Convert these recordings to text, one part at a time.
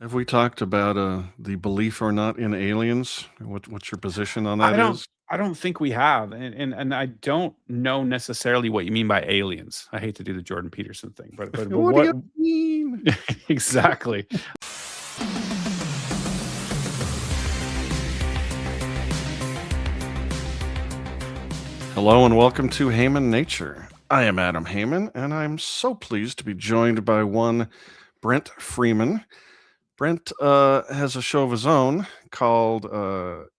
Have we talked about the belief or not in aliens? What's your position on I that don't is? I don't think we have, and I don't know necessarily what you mean by aliens. I hate to do the Jordan Peterson thing, but What do what you mean? exactly? Hello and welcome to Haman Nature. I am Adam Haman, and I'm so pleased to be joined by one Brent Freeman. Brent has a show of his own called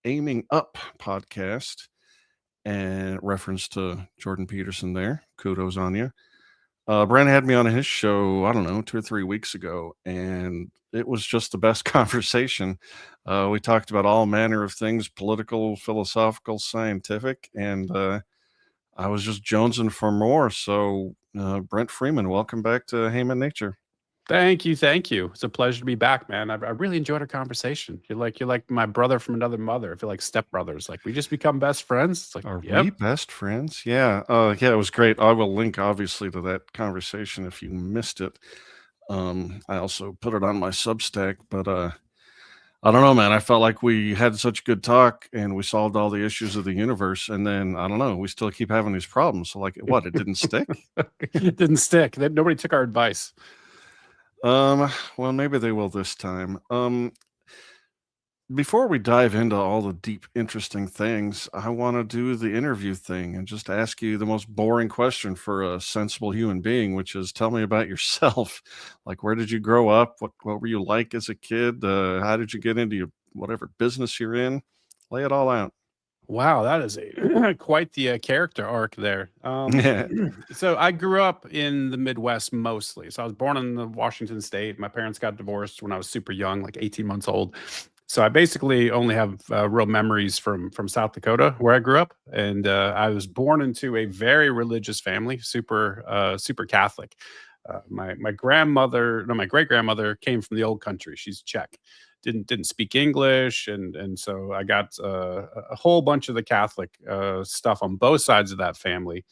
Aiming Up Podcast, and reference to Jordan Peterson there. Kudos on you. Brent had me on his show, I don't know, 2 or 3 weeks ago, and it was just the best conversation. We talked about all manner of things political, philosophical, scientific, and I was just jonesing for more. So, Brent Freeman, welcome back to Haman Nature. Thank you, thank you. It's a pleasure to be back, man. I really enjoyed our conversation. You're like my brother from another mother. I feel like stepbrothers. Like we just become best friends. It's like, Are yep. we best friends? Yeah. Yeah, it was great. I will link obviously to that conversation if you missed it. I also put it on my Substack, but I don't know, man. I felt like we had such good talk and we solved all the issues of the universe. And then I don't know, we still keep having these problems. So, like, what? It didn't stick? It didn't stick. Nobody took our advice. Well, maybe they will this time. Before we dive into all the deep, interesting things, I want to do the interview thing and just ask you the most boring question for a sensible human being, which is tell me about yourself. Like, where did you grow up? What were you like as a kid? How did you get into whatever business you're in? Lay it all out. Wow, that is a quite the character arc there. Yeah. So I grew up in the Midwest mostly. So I was born in the Washington State. My parents got divorced when I was super young, like 18 months old. So I basically only have real memories from South Dakota, where I grew up, and I was born into a very religious family, super Catholic. My grandmother, no, my great grandmother came from the old country. She's Czech, didn't speak English, and so I got a whole bunch of the Catholic stuff on both sides of that family.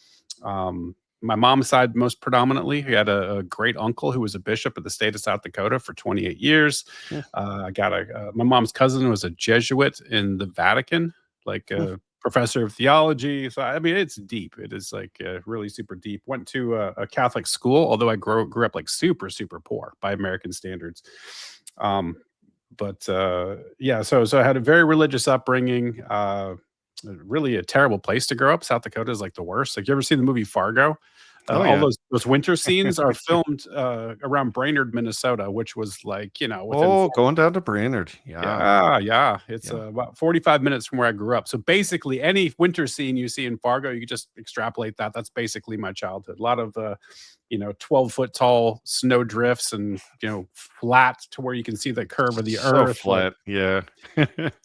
My mom's side, most predominantly, he had a great uncle who was a bishop of the state of South Dakota for 28 years. Hmm. I got my mom's cousin was a Jesuit in the Vatican, like Hmm. a professor of theology. So I mean, it's deep. It is like really super deep. Went to a Catholic school, although I grew up like super poor by American standards. Um, but yeah, so I had a very religious upbringing. Really a terrible place to grow up. South Dakota is like the worst. Like you ever seen the movie Fargo? Oh, All yeah. those winter scenes are filmed around Brainerd, Minnesota, which was like within Oh, going down to Brainerd. Yeah. yeah. It's Yeah. about 45 minutes from where I grew up. So basically, any winter scene you see in Fargo, you could just extrapolate that. That's basically my childhood. A lot of 12-foot tall snow drifts and flat to where you can see the curve of the So earth. Like, flat. Yeah.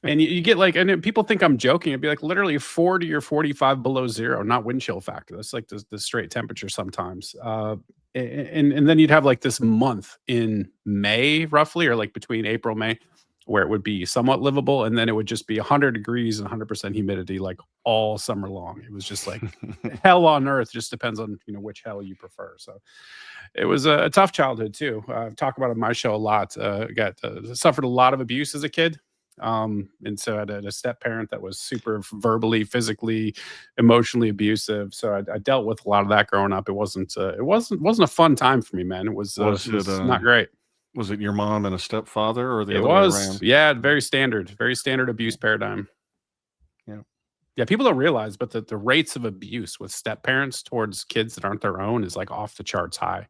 and you get like, and then people think I'm joking. It'd be like literally 40 or 45 below zero, not wind chill factor. That's like the straight temperature sometimes. And then you'd have like this month in May, roughly, or like between April, May, where it would be somewhat livable. And then it would just be 100 degrees and 100% humidity like all summer long. It was just like hell on earth. Just depends on, which hell you prefer. So it was a tough childhood too. I talk about it on my show a lot. Got suffered a lot of abuse as a kid. And so I had a step parent that was super verbally, physically, emotionally abusive. So I dealt with a lot of that growing up. It wasn't a fun time for me, man. It was Was it it was not great. was it your mom and a stepfather or the It other way was, around? yeah, very standard abuse paradigm. Yeah. Yeah, people don't realize, but the rates of abuse with step parents towards kids that aren't their own is like off the charts high.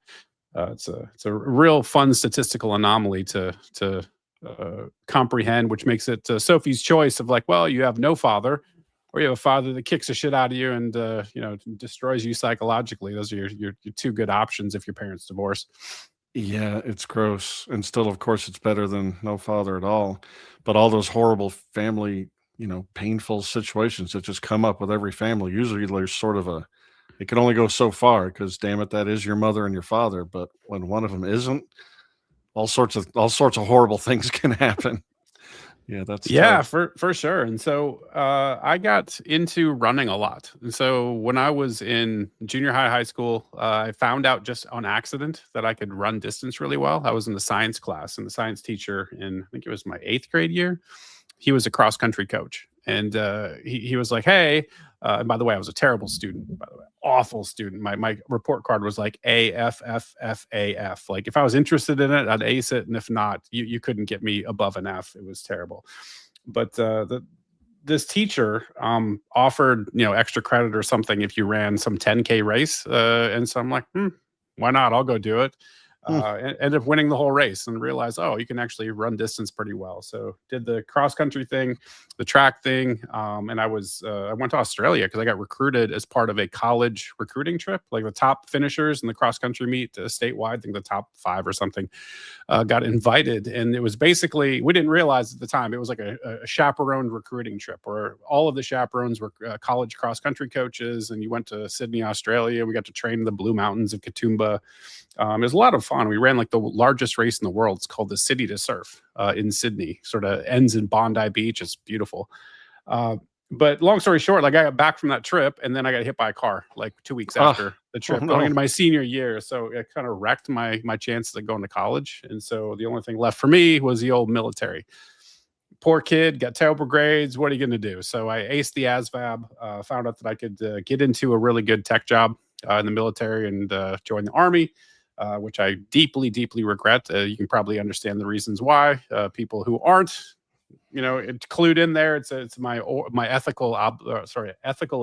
It's a real fun statistical anomaly to comprehend, which makes it Sophie's choice of like, well, you have no father, or you have a father that kicks the shit out of you and destroys you psychologically. Those are your two good options if your parents divorce. Yeah, it's gross. And still, of course, it's better than no father at all. But all those horrible family, painful situations that just come up with every family, usually there's sort of it can only go so far because damn it, that is your mother and your father. But when one of them isn't, all sorts of horrible things can happen. Yeah, that's Yeah, tough. for sure. And so I got into running a lot. And so when I was in junior high school, I found out just on accident that I could run distance really well. I was in the science class, and the science teacher in, I think it was my 8th grade year, he was a cross country coach. And he was like, hey, and by the way, I was a terrible student, by the way, awful student. My report card was like AFFFAF. Like if I was interested in it, I'd ace it. And if not, you couldn't get me above an F. It was terrible. But this teacher offered extra credit or something if you ran some 10K race, and so I'm like, why not? I'll go do it. Hmm. Ended up winning the whole race and realized, oh, you can actually run distance pretty well. So did the cross country thing, the track thing, and I went to Australia because I got recruited as part of a college recruiting trip. Like the top finishers in the cross country meet statewide, I think the top 5 or something, got invited. And it was basically, we didn't realize at the time, it was like a chaperoned recruiting trip where all of the chaperones were college cross country coaches. And you went to Sydney, Australia. We got to train in the Blue Mountains of Katoomba. It was a lot of fun. We ran like the largest race in the world. It's called the City to Surf in Sydney. Sort of ends in Bondi Beach. It's beautiful. But long story short, like I got back from that trip and then I got hit by a car like 2 weeks after the trip, no. going into my senior year. So it kind of wrecked my chances of going to college. And so the only thing left for me was the old military. Poor kid, got terrible grades. What are you going to do? So I aced the ASVAB, found out that I could get into a really good tech job in the military and join the Army. Which I deeply, deeply regret. You can probably understand the reasons why. People who aren't, clued in there. It's my ethical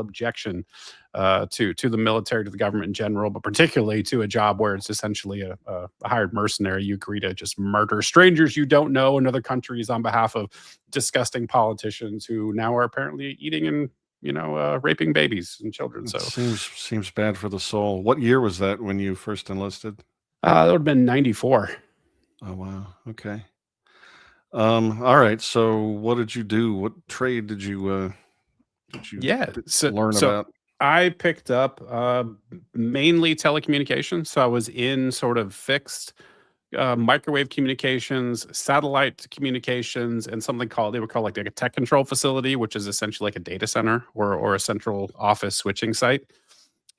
objection to the military, to the government in general, but particularly to a job where it's essentially a hired mercenary. You agree to just murder strangers you don't know in other countries on behalf of disgusting politicians who now are apparently eating and raping babies and children. So seems bad for the soul. What year was that when you first enlisted? That would have been 94. Oh wow. Okay. All right. So what did you do? What trade did you learn about? I picked up mainly telecommunications. So I was in sort of fixed microwave communications, satellite communications, and something they would call like a tech control facility, which is essentially like a data center or a central office switching site.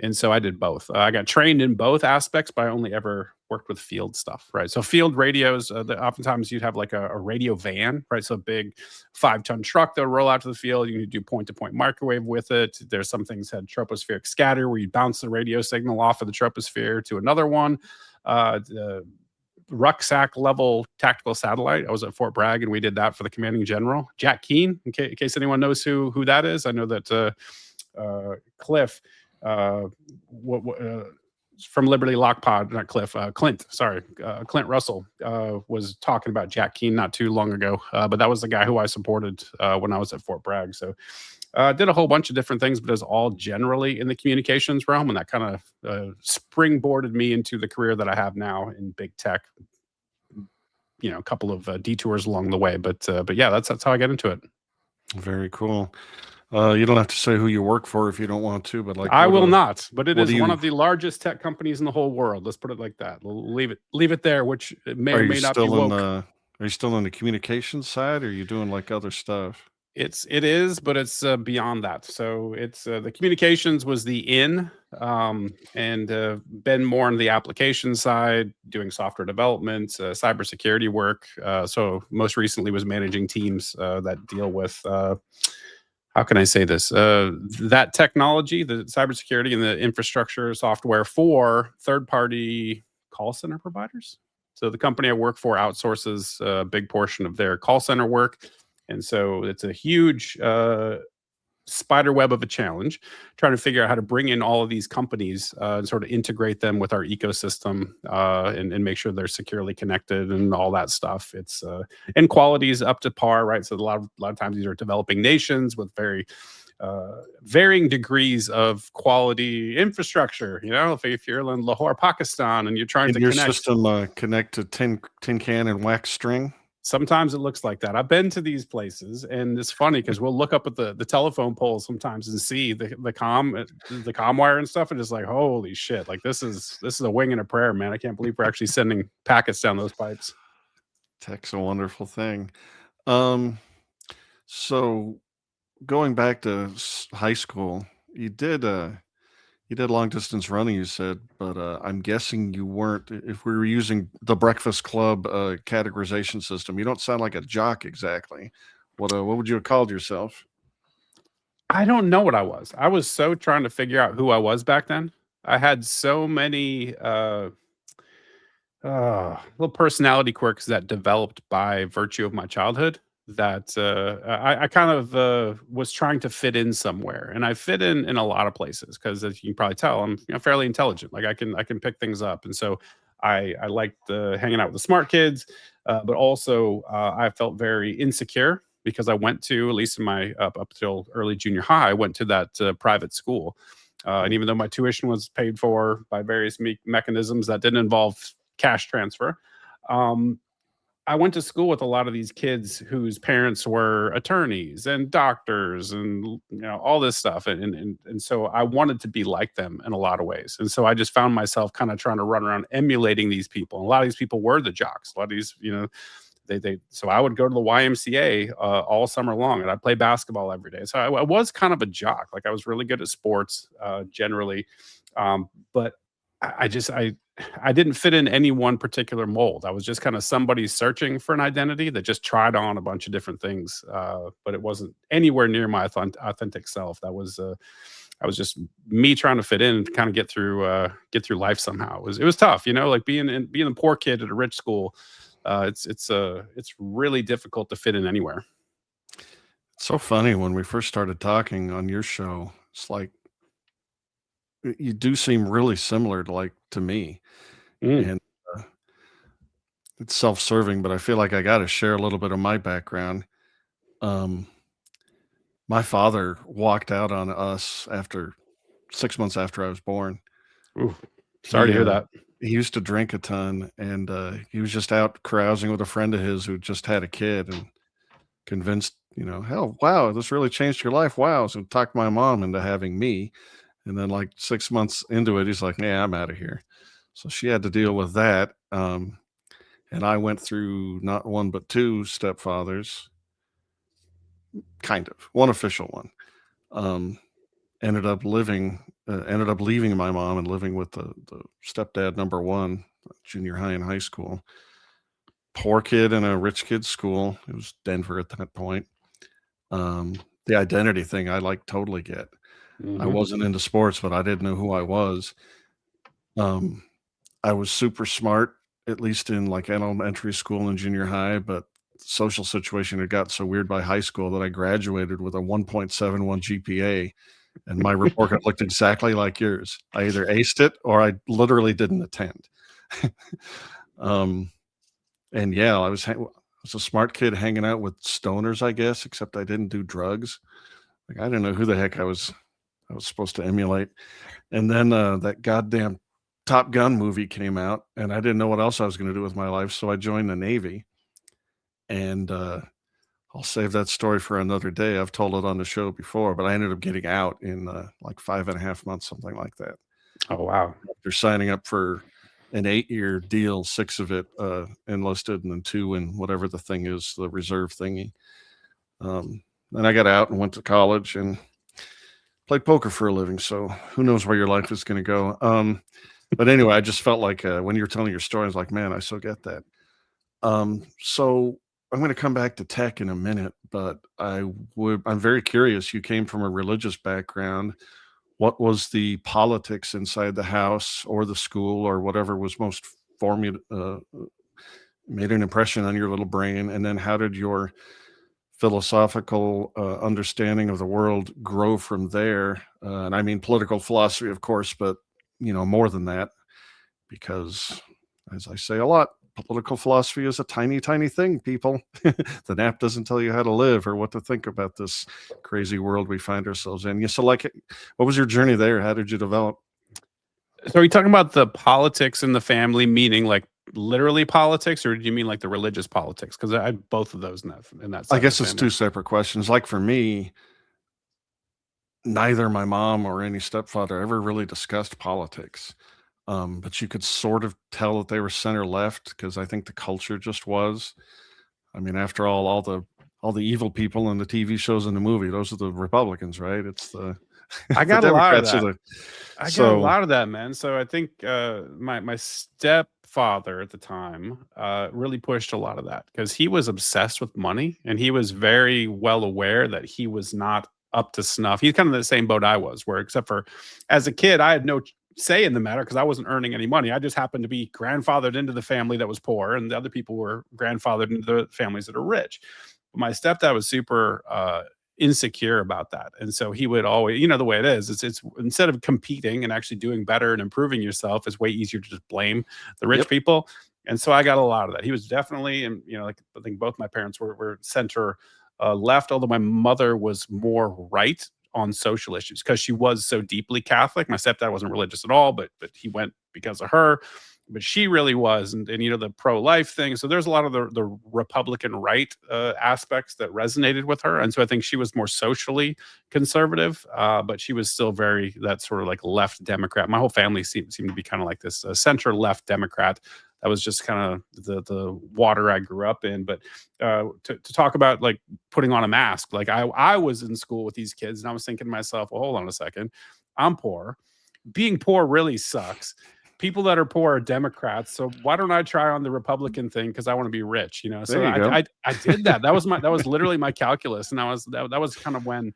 And so I did both. I got trained in both aspects, but I only ever worked with field stuff, right? So field radios, oftentimes you'd have like a radio van, right? So a big 5-ton truck that would roll out to the field. You can do point-to-point microwave with it. There's some things had tropospheric scatter where you bounce the radio signal off of the troposphere to another one. The rucksack level tactical satellite. I was at Fort Bragg and we did that for the commanding general, Jack Keane, in case anyone knows who that is. I know that Cliff, from Liberty Lockpod, not Cliff, Clint Russell was talking about Jack Keane not too long ago. But that was the guy who I supported when I was at Fort Bragg. So did a whole bunch of different things, but it was all generally in the communications realm. And that kind of springboarded me into the career that I have now in big tech. A couple of detours along the way, but yeah, that's how I got into it. Very cool. You don't have to say who you work for if you don't want to, but I will not. But it is one of the largest tech companies in the whole world. Let's put it like that. We'll leave it there, which may or may not be woke. Are you still on the communications side, or are you doing like other stuff? It is, but it's beyond that. So it's the communications was the in, and been more on the application side, doing software development, cybersecurity work. So most recently was managing teams that deal with. How can I say this? That technology, the cybersecurity and the infrastructure software for third-party call center providers. So the company I work for outsources a big portion of their call center work. And so it's a huge spider web of a challenge, trying to figure out how to bring in all of these companies and sort of integrate them with our ecosystem and make sure they're securely connected and all that stuff. It's and quality is up to par, right? So a lot of times these are developing nations with very varying degrees of quality infrastructure. If you're in Lahore, Pakistan, and you're trying to your connect system connect to tin can and wax string. Sometimes it looks like that. I've been to these places, and it's funny because we'll look up at the telephone poles sometimes and see the comm wire and stuff, and it's like, holy shit! Like this is a wing and a prayer, man. I can't believe we're actually sending packets down those pipes. Tech's a wonderful thing. So going back to high school, you did you did long distance running, you said, but I'm guessing you weren't. If we were using the Breakfast Club categorization system, you don't sound like a jock exactly. What would you have called yourself? I don't know what I was. I was so trying to figure out who I was back then. I had so many little personality quirks that developed by virtue of my childhood that I kind of was trying to fit in somewhere, and I fit in a lot of places because, as you can probably tell, I'm fairly intelligent. Like I can pick things up, and so I liked hanging out with the smart kids, but also I felt very insecure because I went to, at least in my up till early junior high, I went to that private school. And even though my tuition was paid for by various mechanisms that didn't involve cash transfer. Um, I went to school with a lot of these kids whose parents were attorneys and doctors and all this stuff, and so I wanted to be like them in a lot of ways, and so I just found myself kind of trying to run around emulating these people. And a lot of these people were the jocks. A lot of these, they so I would go to the YMCA all summer long, and I'd play basketball every day. So I was kind of a jock. Like I was really good at sports generally, but I didn't fit in any one particular mold. I was just kind of somebody searching for an identity that just tried on a bunch of different things, but it wasn't anywhere near my authentic self. I was just me trying to fit in and kind of get through life somehow. It was tough, like being a poor kid at a rich school. It's really difficult to fit in anywhere. It's so funny when we first started talking on your show. It's like you do seem really similar to me, Mm. and uh, it's self-serving, but I feel like I got to share a little bit of my background. Um, my father walked out on us after 6 months after I was born. Ooh, sorry to He hear that. he used to drink a ton, and he was just out carousing with a friend of his who just had a kid, and convinced, hell, wow, this really changed your life. Wow. So talked my mom into having me. And then like 6 months into it, he's like, "Yeah, I'm out of here." So she had to deal with that. And I went through not one but two stepfathers, kind of one official one. Um, ended up leaving my mom and living with the stepdad number one, junior high and high school. Poor kid in a rich kid's school. It was Denver at that point. Um, the identity thing I like totally get. I Hmm. wasn't into sports, but I didn't know who I was. Um, I was super smart, at least in like elementary school and junior high, but social situation had got so weird by high school that I graduated with a 1.71 GPA, and my report card looked exactly like yours. I either aced it or I literally didn't attend. um, and yeah, I was a smart kid hanging out with stoners, I guess, except I didn't do drugs. Like I didn't know who the heck I was supposed to emulate. And then that goddamn Top Gun movie came out, and I didn't know what else I was going to do with my life, so I joined the Navy. And I'll save that story for another day. I've told it on the show before, but I ended up getting out in like 5.5 months, something like that. Oh wow. After signing up for an 8-year deal, six of it enlisted, and then two in whatever the thing is, the reserve thingy. Then I got out and went to college and played poker for a living. So who knows where your life is going to go. But anyway, I just felt like when you were telling your story, I was like, man, I so get that. So I'm going to come back to tech in a minute, but I'm very curious. You came from a religious background. What was the politics inside the house or the school or whatever was most made an impression on your little brain? And then how did your philosophical understanding of the world grow from there? And I mean political philosophy, of course, but more than that, because as I say a lot, political philosophy is a tiny, tiny thing, people. The nap doesn't tell you how to live or what to think about this crazy world we find ourselves in. So, like, what was your journey there? How did you develop? So are you talking about the politics in the family, meaning like literally politics, or do you mean like the religious politics? Because I had both of those in that I side of the guess it's family. two separate questions. Like for me, neither my mom or any stepfather ever really discussed politics. But you could sort of tell that they were center left because I think the culture just was. I mean, after all the all the evil people in the TV shows and the movie. Those are the Republicans, right? It's the I the got a lot of Democrats are that. the I got a so lot of that, man. So I think my stepfather at the time really pushed a lot of that because he was obsessed with money and he was very well aware that he was not up to snuff. He's kind of the same boat I was, where except for as a kid, I had no say in the matter because I wasn't earning any money. I just happened to be grandfathered into the family that was poor, and the other people were grandfathered into the families that are rich. But my stepdad was super insecure about that. And so he would always, you know, the way it is, it's instead of competing and actually doing better and improving yourself, it's way easier to just blame the rich yep. people. And so I got a lot of that. He was definitely, and you know, like I think both my parents were center left, although my mother was more right on social issues because she was so deeply Catholic. My stepdad wasn't religious at all, but he went because of her. But she really was, and you know, the pro-life thing. So there's a lot of the Republican right aspects that resonated with her, and so I think she was more socially conservative, but she was still very that sort of like left Democrat. My whole family seemed to be kind of like this center left Democrat. That was just kind of the water I grew up in. But to talk about like putting on a mask, like I was in school with these kids, and I was thinking to myself, well, hold on a second, I'm poor. Being poor really sucks. People that are poor are Democrats, so why don't I try on the Republican thing because I want to be rich, you know? So There you go. I did that. That was literally my calculus, and that was kind of when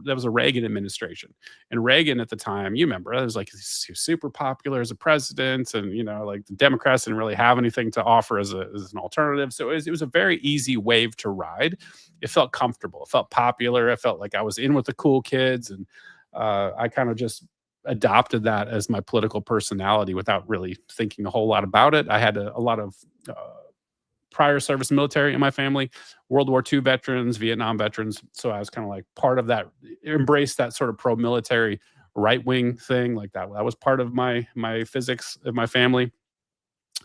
that was a Reagan administration, and Reagan at the time, you remember, it was like he was super popular as a president, and you know, like the Democrats didn't really have anything to offer as an alternative, so it was a very easy wave to ride. It felt comfortable, it felt popular, I felt like I was in with the cool kids, and I kind of just adopted that as my political personality without really thinking a whole lot about it. I had a lot of prior service military in my family, World War II veterans, Vietnam veterans. So I was kind of like part of that, embraced that sort of pro-military right-wing thing like that. That was part of my physics of my family.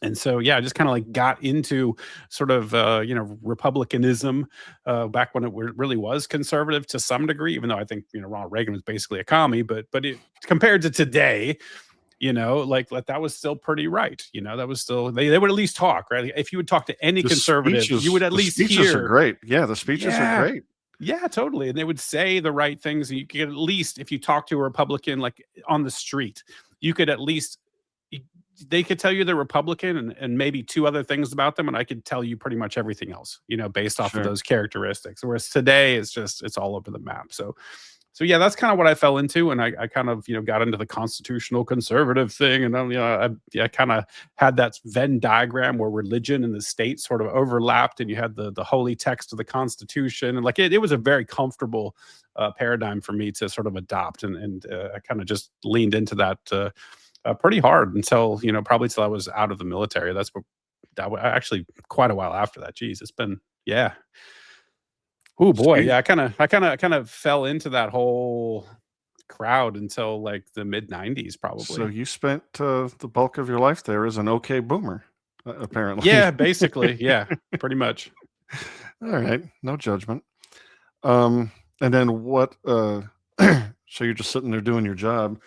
And so, yeah, I just kind of like got into sort of, you know, Republicanism back when it really was conservative to some degree, even though I think, you know, Ronald Reagan was basically a commie, but compared to today, you know, like that was still pretty right. You know, that was still, they would at least talk, right? Like, if you would talk to any conservative, you would at least the speeches hear. are great. Yeah, the speeches are great. Yeah, totally. And they would say the right things. And you could at least, if you talk to a Republican, like on the street, you could at least, they could tell you they're Republican and maybe two other things about them, and I could tell you pretty much everything else, you know, based off of those characteristics. Whereas today, it's all over the map. So yeah, that's kind of what I fell into, and I kind of, you know, got into the constitutional conservative thing, and you know, I kind of had that Venn diagram where religion and the state sort of overlapped, and you had the holy text of the Constitution, and like it was a very comfortable paradigm for me to sort of adopt, and I kind of just leaned into that. Pretty hard until, you know, probably till I was out of the military. That's what actually quite a while after that. Geez, it's been, yeah. Oh boy, yeah. I kind of fell into that whole crowd until like the mid '90s, probably. So you spent the bulk of your life there as an okay boomer, apparently. Yeah, basically, yeah, pretty much. All right, no judgment. And then what? So you're just sitting there doing your job.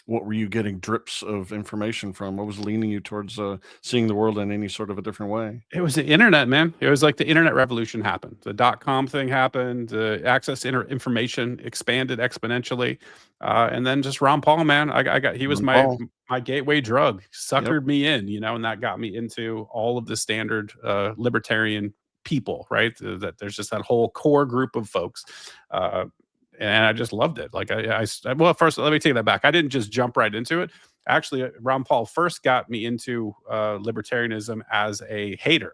What were you getting drips of information from? What was leaning you towards seeing the world in any sort of a different way? It was the internet, man. It was like the internet revolution happened. The .com thing happened. Access to information expanded exponentially, and then just Ron Paul, man. He was my gateway drug. Suckered me in, you know, and that got me into all of the standard libertarian people, right? That there's just that whole core group of folks. And I just loved it. Like well, first, let me take that back. I didn't just jump right into it. Actually, Ron Paul first got me into libertarianism as a hater,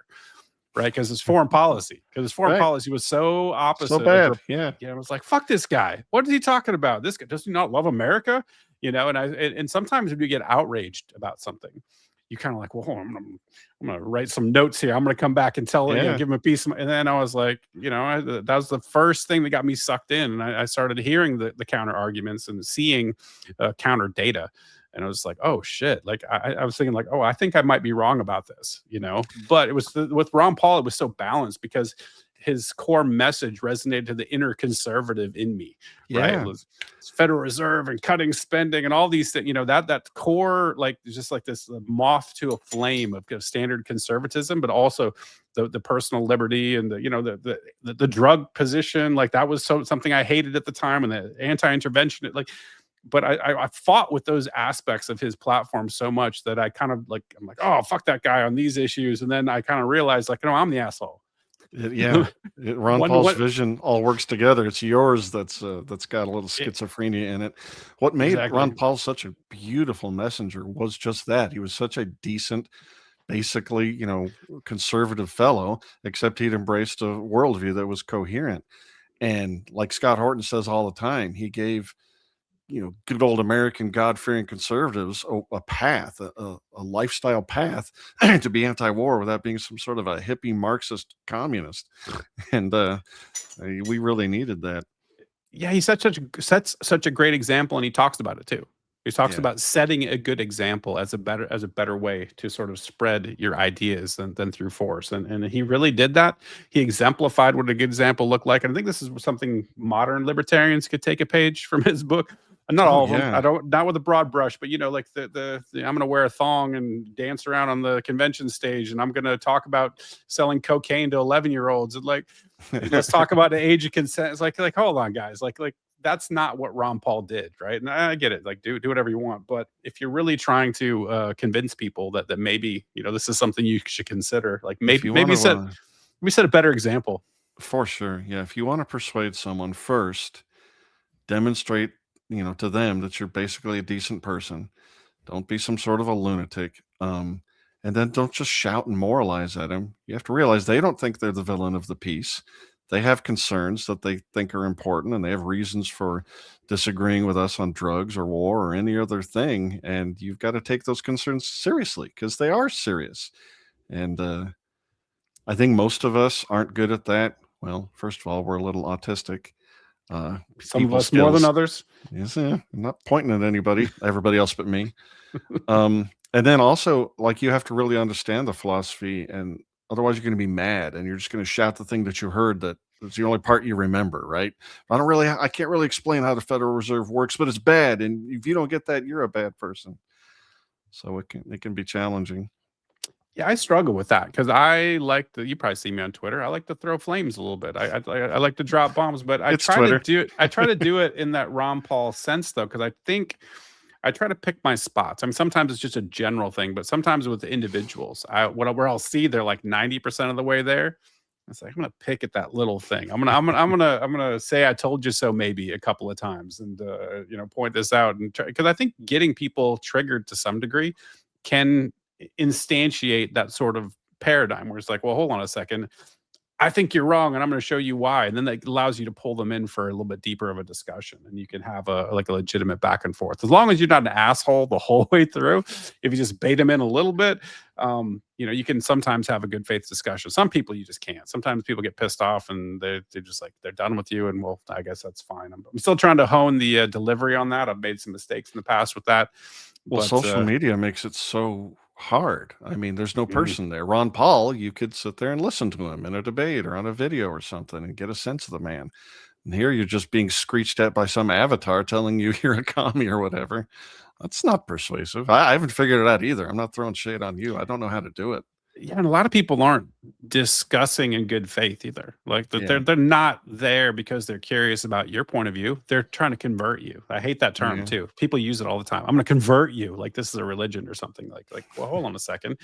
right? Because his foreign policy, policy was so opposite. So bad. Yeah. I was like, fuck this guy. What is he talking about? This guy, does he not love America? You know, and sometimes when you get outraged about something, you kind of like, well, I'm gonna write some notes here. I'm gonna come back and tell you know, give him a piece. And then I was like, you know, that was the first thing that got me sucked in, and I started hearing the counter arguments and seeing counter data, and I was like, oh shit! Like I was thinking like, oh, I think I might be wrong about this, you know. But it was with Ron Paul, it was so balanced because his core message resonated to the inner conservative in me, right? It Yeah. was Federal Reserve and cutting spending and all these things, that core, like, just like this moth to a flame of standard conservatism, but also the personal liberty and the drug position. Like, that was something I hated at the time, and the anti-intervention, like, but I fought with those aspects of his platform so much that I kind of, like, I'm like, oh, fuck that guy on these issues. And then I kind of realized, like, no, I'm the asshole. Ron Paul's vision all works together. It's yours that's got a little schizophrenia in it. What made Ron Paul such a beautiful messenger was just that. He was such a decent, basically, conservative fellow, except he'd embraced a worldview that was coherent. And like Scott Horton says all the time, he gave good old American God-fearing conservatives a path, a lifestyle path to be anti-war without being some sort of a hippie Marxist communist. And we really needed that. Yeah, he sets such a great example, and he talks about it too. He talks about setting a good example as a better way to sort of spread your ideas than through force. And he really did that. He exemplified what a good example looked like. And I think this is something modern libertarians could take a page from his book. Not all of them. Not with a broad brush, but like the I'm going to wear a thong and dance around on the convention stage, and I'm going to talk about selling cocaine to 11-year-olds. And like, let's talk about the age of consent. It's like hold on, guys. Like that's not what Ron Paul did, right? And I get it. Like, do whatever you want, but if you're really trying to convince people that maybe this is something you should consider, like maybe set a better example. For sure, yeah. If you want to persuade someone, first demonstrate to them that you're basically a decent person. Don't be some sort of a lunatic. And then don't just shout and moralize at them. You have to realize they don't think they're the villain of the piece. They have concerns that they think are important, and they have reasons for disagreeing with us on drugs or war or any other thing. And you've got to take those concerns seriously, because they are serious. And I think most of us aren't good at that. Well, first of all, we're a little autistic. Some of us more than others. Yes, I'm not pointing at anybody, everybody else but me. And then also, like, you have to really understand the philosophy, and otherwise you're going to be mad, and you're just going to shout the thing that you heard that's the only part you remember, right? I can't really explain how the Federal Reserve works, but it's bad, and if you don't get that, you're a bad person. So it can be challenging. Yeah, I struggle with that because you probably see me on Twitter. I like to throw flames a little bit. I like to drop bombs, but I try to do it in that Ron Paul sense, though, because I think I try to pick my spots. I mean, sometimes it's just a general thing, but sometimes with the individuals, where I'll see they're like 90% of the way there. It's like, I'm gonna pick at that little thing. I'm gonna say I told you so maybe a couple of times, and point this out, and because I think getting people triggered to some degree can instantiate that sort of paradigm where it's like, well, hold on a second, I think you're wrong, and I'm going to show you why. And then that allows you to pull them in for a little bit deeper of a discussion, and you can have a legitimate back and forth, as long as you're not an asshole the whole way through. If you just bait them in a little bit, you can sometimes have a good faith discussion. Some people you just can't. Sometimes people get pissed off and they're just like, they're done with you, and well, I guess that's fine. I'm still trying to hone the delivery on that. I've made some mistakes in the past with that. Well, social media makes it so hard. I mean, there's no person there. Ron Paul, you could sit there and listen to him in a debate or on a video or something and get a sense of the man. And here you're just being screeched at by some avatar telling you you're a commie or whatever. That's not persuasive. I haven't figured it out either. I'm not throwing shade on you. I don't know how to do it. Yeah, and a lot of people aren't discussing in good faith either. Like they're not there because they're curious about your point of view. They're trying to convert you. I hate that term too. People use it all the time. I'm going to convert you, like this is a religion or something. Like, well, hold on a second.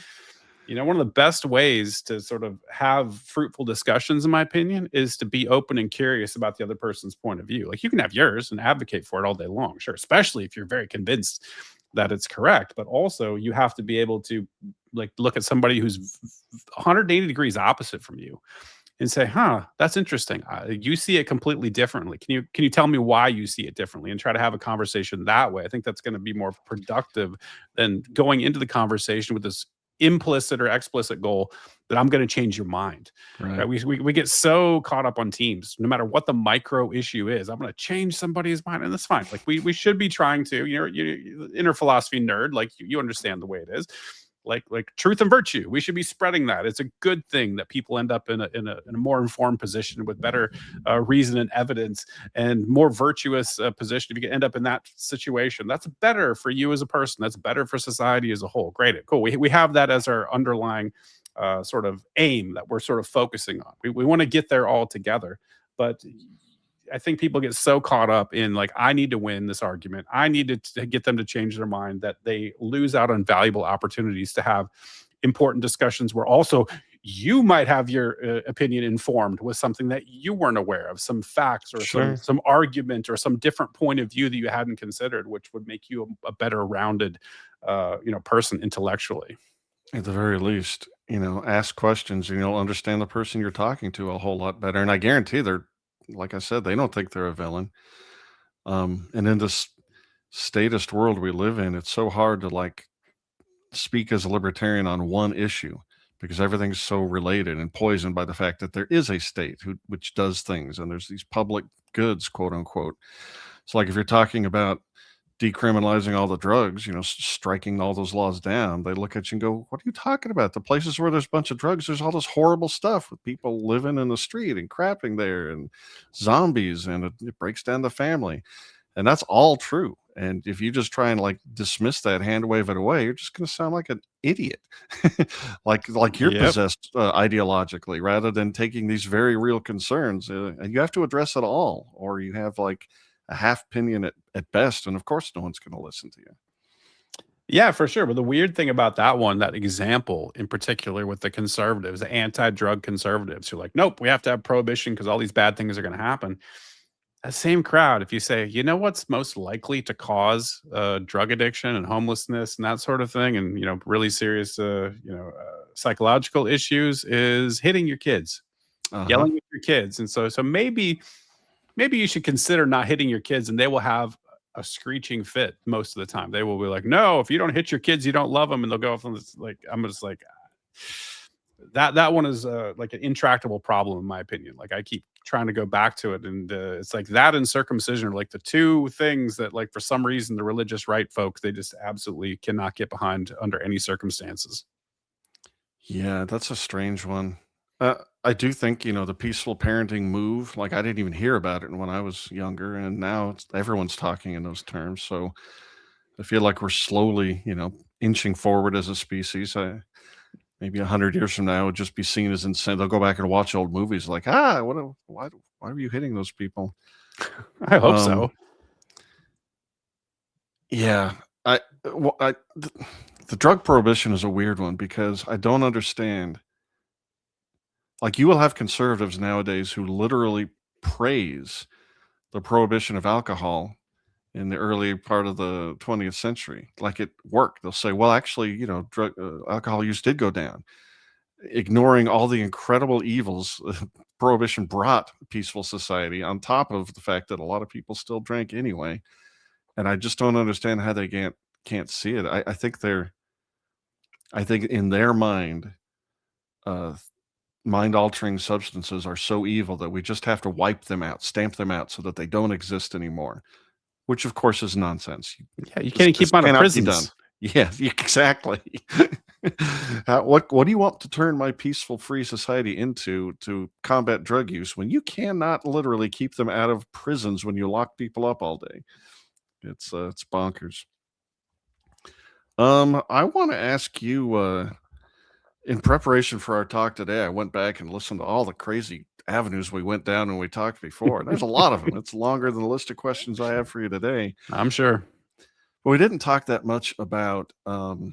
One of the best ways to sort of have fruitful discussions, in my opinion, is to be open and curious about the other person's point of view. Like, you can have yours and advocate for it all day long, sure, especially if you're very convinced that it's correct. But also, you have to be able to look at somebody who's 180 degrees opposite from you and say, that's interesting. You see it completely differently. Can you tell me why you see it differently, and try to have a conversation that way? I think that's going to be more productive than going into the conversation with this implicit or explicit goal that I'm going to change your mind. Right? We get so caught up on teams, no matter what the micro issue is. I'm going to change somebody's mind, and that's fine. Like we should be trying to, you're inner philosophy nerd, like you understand the way it is. like truth and virtue. We should be spreading that. It's a good thing that people end up in a more informed position with better reason and evidence and more virtuous position. If you end up in that situation, that's better for you as a person. That's better for society as a whole. Great, cool. We have that as our underlying sort of aim that we're sort of focusing on. We want to get there all together, but I think people get so caught up in like, I need to win this argument. I need to get them to change their mind, that they lose out on valuable opportunities to have important discussions where also you might have your opinion informed with something that you weren't aware of, some facts or Sure. some argument or some different point of view that you hadn't considered, which would make you a better rounded person intellectually. At the very least, ask questions and you'll understand the person you're talking to a whole lot better. And I guarantee they're, like I said, they don't think they're a villain. And in this statist world we live in, it's so hard to like speak as a libertarian on one issue because everything's so related and poisoned by the fact that there is a state which does things and there's these public goods, quote unquote. So, like, if you're talking about decriminalizing all the drugs, striking all those laws down, they look at you and go, "What are you talking about? The places where there's a bunch of drugs, there's all this horrible stuff with people living in the street and crapping there and zombies, and it breaks down the family." And that's all true. And if you just try and like dismiss that, hand wave it away, you're just going to sound like an idiot, like you're Yep. possessed ideologically, rather than taking these very real concerns. And you have to address it all, or you have like a half opinion at best. And of course, no one's going to listen to you. Yeah, for sure. But the weird thing about that one, that example in particular with the conservatives, the anti-drug conservatives who are like, nope, we have to have prohibition because all these bad things are going to happen. That same crowd, if you say, you know what's most likely to cause drug addiction and homelessness and that sort of thing, and really serious psychological issues, is hitting your kids, Uh-huh. yelling at your kids. And so maybe you should consider not hitting your kids, and they will have a screeching fit most of the time. They will be like, no, if you don't hit your kids, you don't love them. And they'll go off on this, like, I'm just like, that one is like an intractable problem, in my opinion. Like, I keep trying to go back to it. And it's like that and circumcision are like the two things that, like, for some reason, the religious right folks, they just absolutely cannot get behind under any circumstances. Yeah, that's a strange one. I do think, the peaceful parenting move, like I didn't even hear about it when I was younger, and now everyone's talking in those terms. So I feel like we're slowly, inching forward as a species. Maybe 100 years from now, it would just be seen as insane. They'll go back and watch old movies like, why were you hitting those people? I hope Um, so. yeah, I, well, the drug prohibition is a weird one because I don't understand. Like, you will have conservatives nowadays who literally praise the prohibition of alcohol in the early part of the 20th century. Like, it worked. They'll say, well, actually, drug alcohol use did go down, ignoring all the incredible evils prohibition brought peaceful society, on top of the fact that a lot of people still drank anyway. And I just don't understand how they can't see it. I think in their mind, uh, mind altering substances are so evil that we just have to wipe them out, stamp them out so that they don't exist anymore, which of course is nonsense. Yeah, you can't keep them out of Cannot be done. prisons. Yeah, exactly. What do you want to turn my peaceful, free society into to combat drug use when you cannot literally keep them out of prisons when you lock people up all day? It's bonkers. I want to ask you. In preparation for our talk today, I went back and listened to all the crazy avenues we went down when we talked before. And there's a lot of them. It's longer than the list of questions I have for you today. I'm sure. But we didn't talk that much about AI,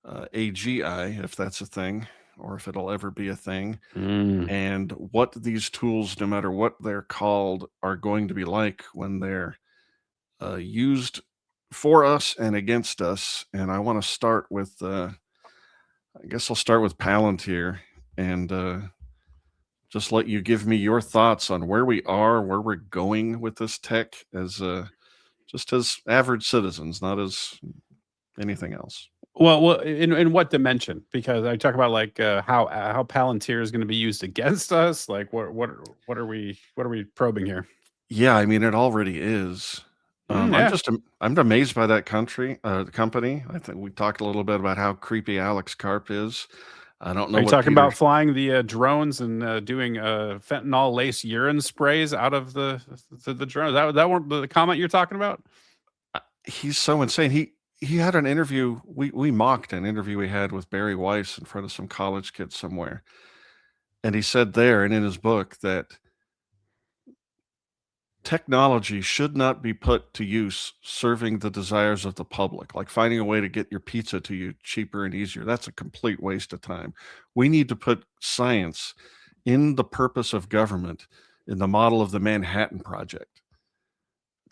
AGI, if that's a thing, or if it'll ever be a thing, Mm. and what these tools, no matter what they're called, are going to be like when they're used for us and against us. And I want to start with, I guess I'll start with Palantir and just let you give me your thoughts on where we are, where we're going with this tech as just as average citizens, not as anything else. Well, in what dimension? Because I talk about like how Palantir is going to be used against us. Like what are we probing here? Yeah, I mean, it already is. Yeah. I'm amazed by that company. I think we talked a little bit about how creepy Alex Karp is. I don't Are know you what talking Peter. about flying the drones and doing fentanyl lace urine sprays out of the drone? That one, the comment you're talking about? He's so insane. He had an interview. We mocked an interview we had with Barry Weiss in front of some college kids somewhere, and he said there and in his book that technology should not be put to use serving the desires of the public, like finding a way to get your pizza to you cheaper and easier. That's a complete waste of time. We need to put science in the purpose of government in the model of the Manhattan Project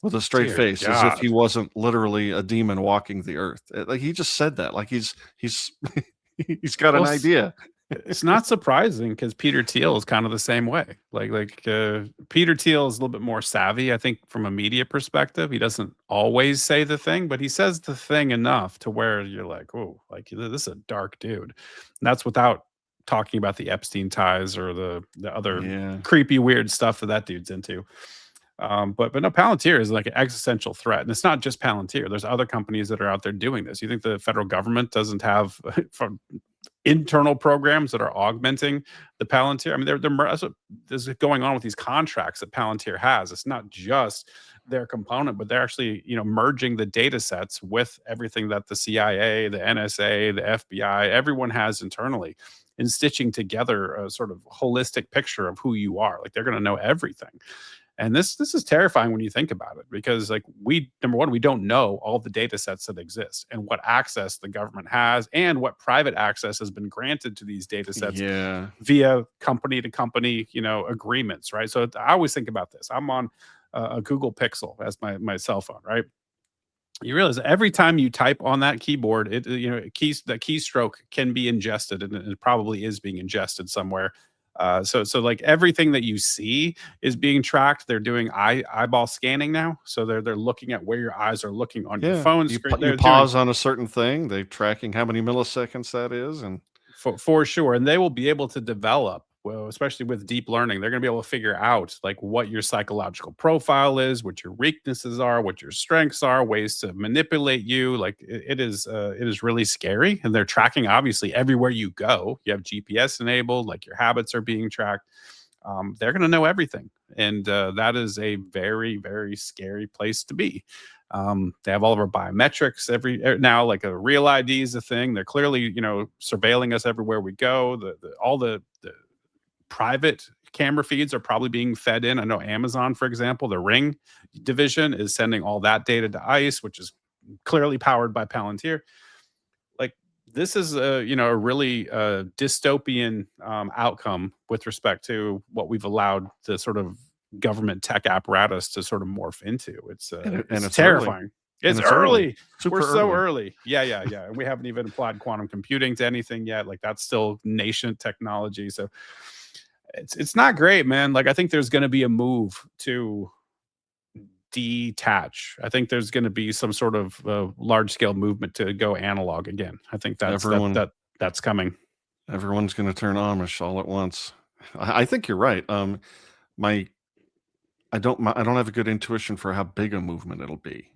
with a straight Dear face, as if he God. wasn't literally a demon walking the earth. Like he just said that, like he's he's got an Well, idea. it's not surprising because Peter Thiel is kind of the same way. Peter Thiel is a little bit more savvy, I think, from a media perspective. He doesn't always say the thing, but he says the thing enough to where you're like, oh, like this is a dark dude. And that's without talking about the Epstein ties or the other Yeah, creepy, weird stuff that dude's into. But no, Palantir is like an existential threat, and it's not just Palantir. There's other companies that are out there doing this. You think the federal government doesn't have from internal programs that are augmenting the Palantir? I mean, that's what is going on with these contracts that Palantir has. It's not just their component, but they're actually merging the data sets with everything that the CIA, the NSA, the FBI, everyone has internally, and stitching together a sort of holistic picture of who you are. Like they're going to know everything. And this is terrifying when you think about it, because like number one, we don't know all the data sets that exist and what access the government has and what private access has been granted to these data sets yeah, via company to company, agreements, right? So I always think about this. I'm on a Google Pixel as my cell phone, right? You realize every time you type on that keyboard, the keystroke can be ingested, and it probably is being ingested somewhere. So like everything that you see is being tracked. They're doing eyeball scanning now, so they're looking at where your eyes are looking on your yeah. phone You screen. you They're doing pause on a certain thing, they're tracking how many milliseconds that is, and for sure, and they will be able to develop, well, especially with deep learning. They're going to be able to figure out like what your psychological profile is, what your weaknesses are, what your strengths are, ways to manipulate you. Like it is really scary, and they're tracking obviously everywhere you go. You have GPS enabled, like your habits are being tracked. They're going to know everything, and that is a very, very scary place to be. They have all of our biometrics now, like a real ID is a thing. They're clearly, surveilling us everywhere we go. All the private camera feeds are probably being fed in. I know Amazon, for example, the Ring division is sending all that data to ICE, which is clearly powered by Palantir. Like this is a really dystopian outcome with respect to what we've allowed the sort of government tech apparatus to sort of morph into. and It's it's early, terrifying. and It's it's early, early. We're super so early. early. Yeah. And we haven't even applied quantum computing to anything yet. Like that's still nascent technology. So it's not great, man. Like I think there's going to be a move to detach. I think there's going to be some sort of large scale movement to go analog again. I think Everyone that's coming. everyone's gonna turn Amish all at once. I think you're right. My I don't have a good intuition for how big a movement it'll be,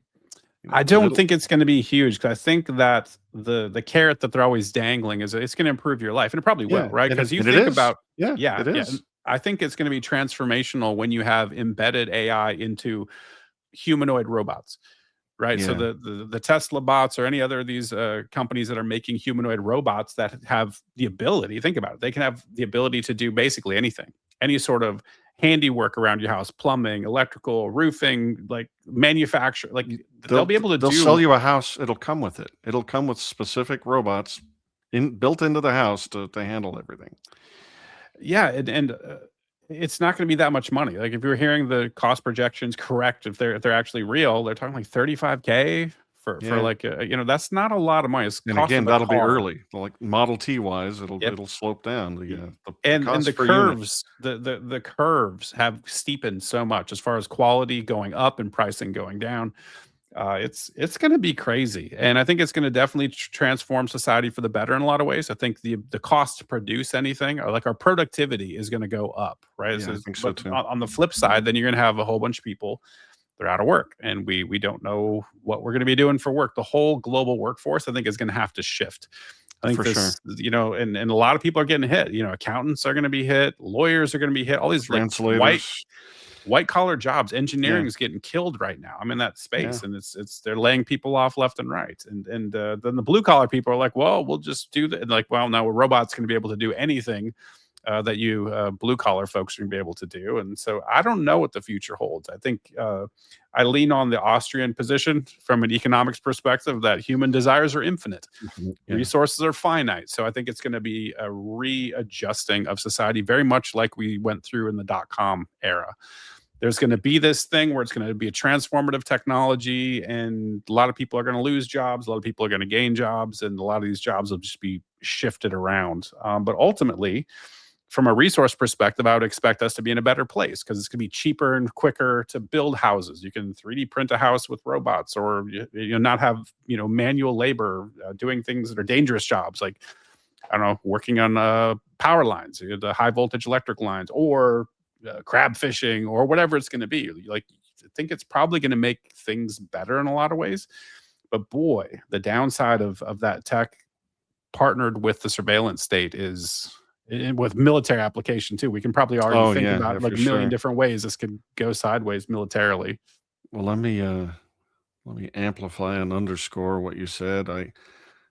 I but don't it'll. think it's going to be huge, because I think that the carrot that they're always dangling is it's going to improve your life, and it probably will, Yeah, right? and Because you it think is. about, Yeah, yeah, it yeah. And is. I think it's going to be transformational when you have embedded AI into humanoid robots, right? So Yeah. the Tesla bots or any other of these companies that are making humanoid robots that have the ability, think about it, they can have the ability to do basically anything, any sort of handiwork around your house, plumbing, electrical, roofing, like manufacture, like they'll be able to They'll sell do. you a house, it'll come with it. It'll come with specific robots built into the house to handle everything. Yeah, and it's not going to be that much money. Like if you're hearing the cost projections correct, if they're actually real, they're talking like 35K for Yeah. like that's not a lot of money. It's And cost again, of a that'll be car. early. Like Model T wise, Yep. it'll slope down Y- the and the cost per unit. curves, the curves have steepened so much as far as quality going up and pricing going down. It's going to be crazy, and I think it's going to definitely transform society for the better in a lot of ways. I think the cost to produce anything, or like our productivity, is going to go up, right? Yeah, I think so But too. on the flip side, then you're going to have a whole bunch of people they're out of work, and we don't know what we're going to be doing for work. The whole global workforce, I think, is going to have to shift. I think For sure. and a lot of people are getting hit. Accountants are going to be hit, lawyers are going to be hit, all these like Translators. white collar jobs. Engineering Yeah. is getting killed right now. I'm in that Yeah. space, and it's they're laying people off left and right. And then the blue collar people are like, well, we'll just do that. And like, well, now a robot's going to be able to do anything that you blue collar folks are going to be able to do. And so I don't know what the future holds. I think I lean on the Austrian position from an economics perspective that human desires are infinite. Yeah. Resources are finite. So I think it's going to be a readjusting of society, very much like we went through in the .com era. There's going to be this thing where it's going to be a transformative technology, and a lot of people are going to lose jobs. A lot of people are going to gain jobs, and a lot of these jobs will just be shifted around. But ultimately, from a resource perspective, I would expect us to be in a better place because it's going to be cheaper and quicker to build houses. You can 3D print a house with robots, or not have manual labor doing things that are dangerous jobs, like I don't know, working on power lines, the high voltage electric lines, or crab fishing, or whatever it's going to be. Like, I think it's probably going to make things better in a lot of ways. But boy, the downside of that tech partnered with the surveillance state is, with military application too. We can probably already think about like a million different ways this could go sideways militarily. Well, let me amplify and underscore what you said.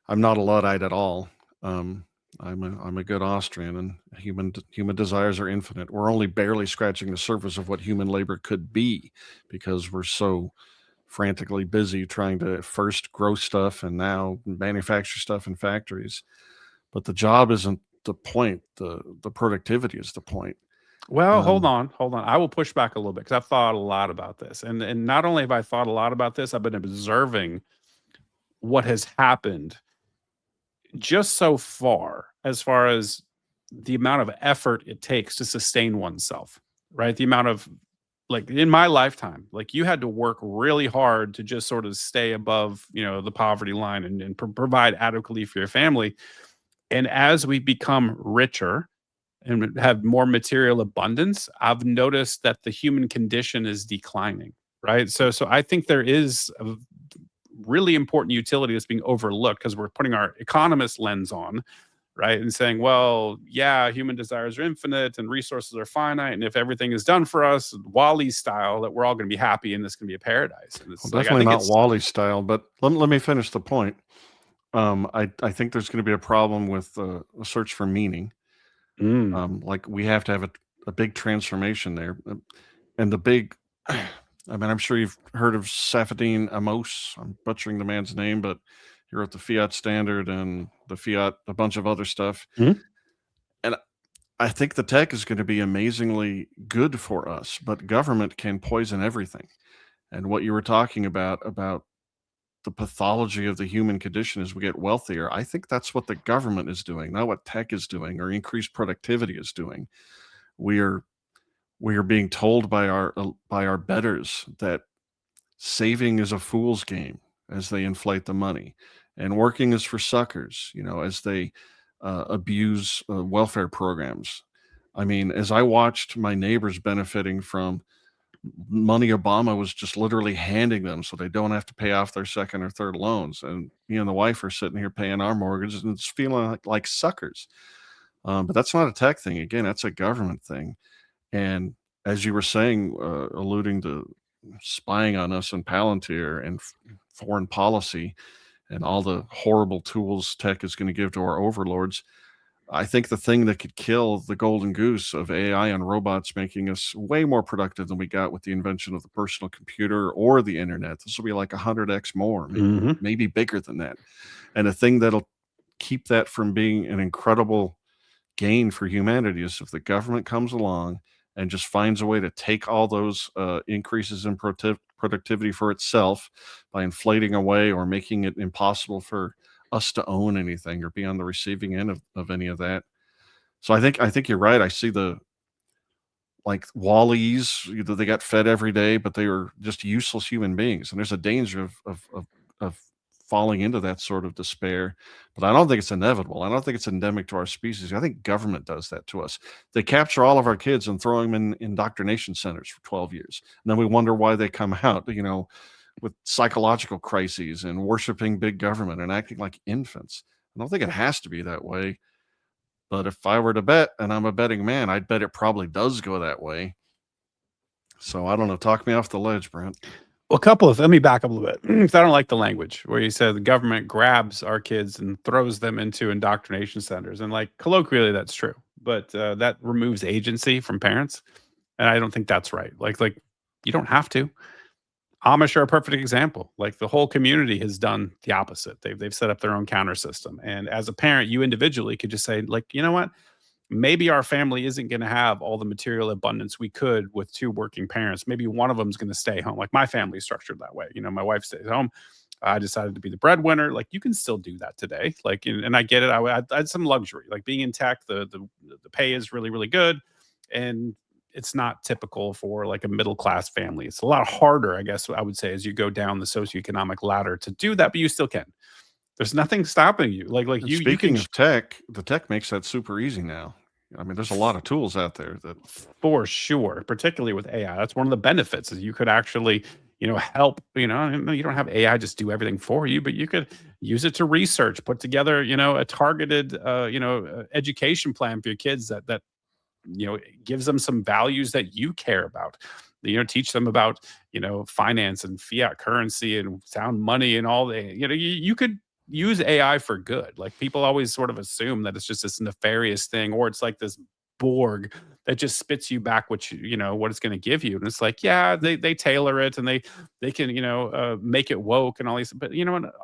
I'm not a Luddite at all. I'm a good Austrian, and human desires are infinite. We're only barely scratching the surface of what human labor could be, because we're so frantically busy trying to first grow stuff and now manufacture stuff in factories. But the job isn't the point. The productivity is the point. Well, hold on. I will push back a little bit because I've thought a lot about this, and not only have I thought a lot about this, I've been observing what has happened just so far as the amount of effort it takes to sustain oneself, right? The amount of, like, in my lifetime, like, you had to work really hard to just sort of stay above, the poverty line and provide adequately for your family. And as we become richer and have more material abundance, I've noticed that the human condition is declining, right? So I think there is a really important utility that's being overlooked because we're putting our economist lens on, right? And saying, well, yeah, human desires are infinite and resources are finite. And if everything is done for us, Wall-E style, that we're all going to be happy and this can be a paradise. And it's definitely not Wall-E style, but let me finish the point. I think there's going to be a problem with a search for meaning. Like, we have to have a big transformation there. And the big, I mean, I'm sure you've heard of Safadine Amos. I'm butchering the man's name, but he wrote the Fiat Standard and the Fiat, a bunch of other stuff. And I think the tech is going to be amazingly good for us, but government can poison everything. And what you were talking about the pathology of the human condition as we get wealthier, I think that's what the government is doing, not what tech is doing or increased productivity is doing. We are being told by our betters that saving is a fool's game as they inflate the money, and working is for suckers, as they abuse welfare programs. I mean, as I watched my neighbors benefiting from money Obama was just literally handing them so they don't have to pay off their second or third loans, and me and the wife are sitting here paying our mortgages and it's feeling like suckers. But that's not a tech thing. Again, that's a government thing. And as you were saying, alluding to spying on us and Palantir and foreign policy and all the horrible tools tech is going to give to our overlords, I think the thing that could kill the golden goose of AI and robots making us way more productive than we got with the invention of the personal computer or the internet, this will be like 100x more, maybe bigger than that. And the thing that'll keep that from being an incredible gain for humanity is if the government comes along and just finds a way to take all those increases in productivity for itself by inflating away or making it impossible for us to own anything or be on the receiving end of any of that. So I think you're right. I see the, like, Wall-E's, they got fed every day, but they were just useless human beings. And there's a danger of falling into that sort of despair. But I don't think it's inevitable. I don't think it's endemic to our species. I think government does that to us. They capture all of our kids and throw them in indoctrination centers for 12 years. And then we wonder why they come out, with psychological crises and worshiping big government and acting like infants. I don't think it has to be that way. But if I were to bet, and I'm a betting man, I'd bet it probably does go that way. So I don't know. Talk me off the ledge, Brent. Well, let me back up a little bit, because I don't like the language where you said the government grabs our kids and throws them into indoctrination centers. And like colloquially, that's true, but that removes agency from parents, and I don't think that's right. Like you don't have to. Amish are a perfect example. Like the whole community has done the opposite. They've set up their own counter system. And as a parent, you individually could just say, like, you know what? Maybe our family isn't going to have all the material abundance we could with two working parents. Maybe one of them is going to stay home. Like my family is structured that way. My wife stays home. I decided to be the breadwinner. Like you can still do that today. Like, and I get it. I had some luxury. Like being in tech, the pay is really, really good. And it's not typical for like a middle class family. It's a lot harder, I guess I would say, as you go down the socioeconomic ladder to do that, but you still can. There's nothing stopping you. Like And you speaking can of tech, the tech makes that super easy now. I mean, there's a lot of tools out there that for sure, particularly with AI. That's one of the benefits is you could actually, help, you don't have AI just do everything for you, but you could use it to research, put together, a targeted, education plan for your kids that gives them some values that you care about. Teach them about finance and fiat currency and sound money and all the you could use AI for good. Like people always sort of assume that it's just this nefarious thing, or it's like this Borg that just spits you back what what it's going to give you. And it's like, yeah, they tailor it and they can make it woke and all these. But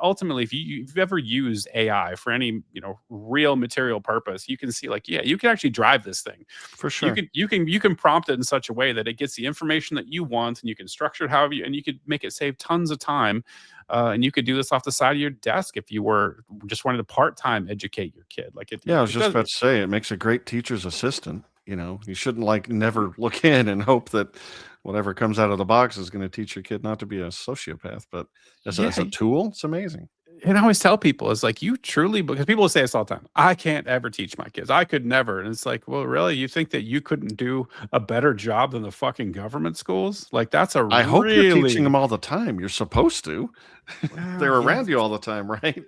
ultimately, if you've ever used AI for any real material purpose, you can see like, yeah, you can actually drive this thing for sure. You can prompt it in such a way that it gets the information that you want, and you can structure it however and you could make it save tons of time. And you could do this off the side of your desk if you were just wanted to part-time educate your kid. Like I was just about to say, it makes a great teacher's assistant. You shouldn't never look in and hope that whatever comes out of the box is going to teach your kid not to be a sociopath. But as a tool, it's amazing. And I always tell people, it's like, you truly, because people say this all the time, I can't ever teach my kids. I could never. And it's like, well, really? You think that you couldn't do a better job than the fucking government schools? Like, that's I hope you're teaching them all the time. You're supposed to. Well, they're around you all the time, right?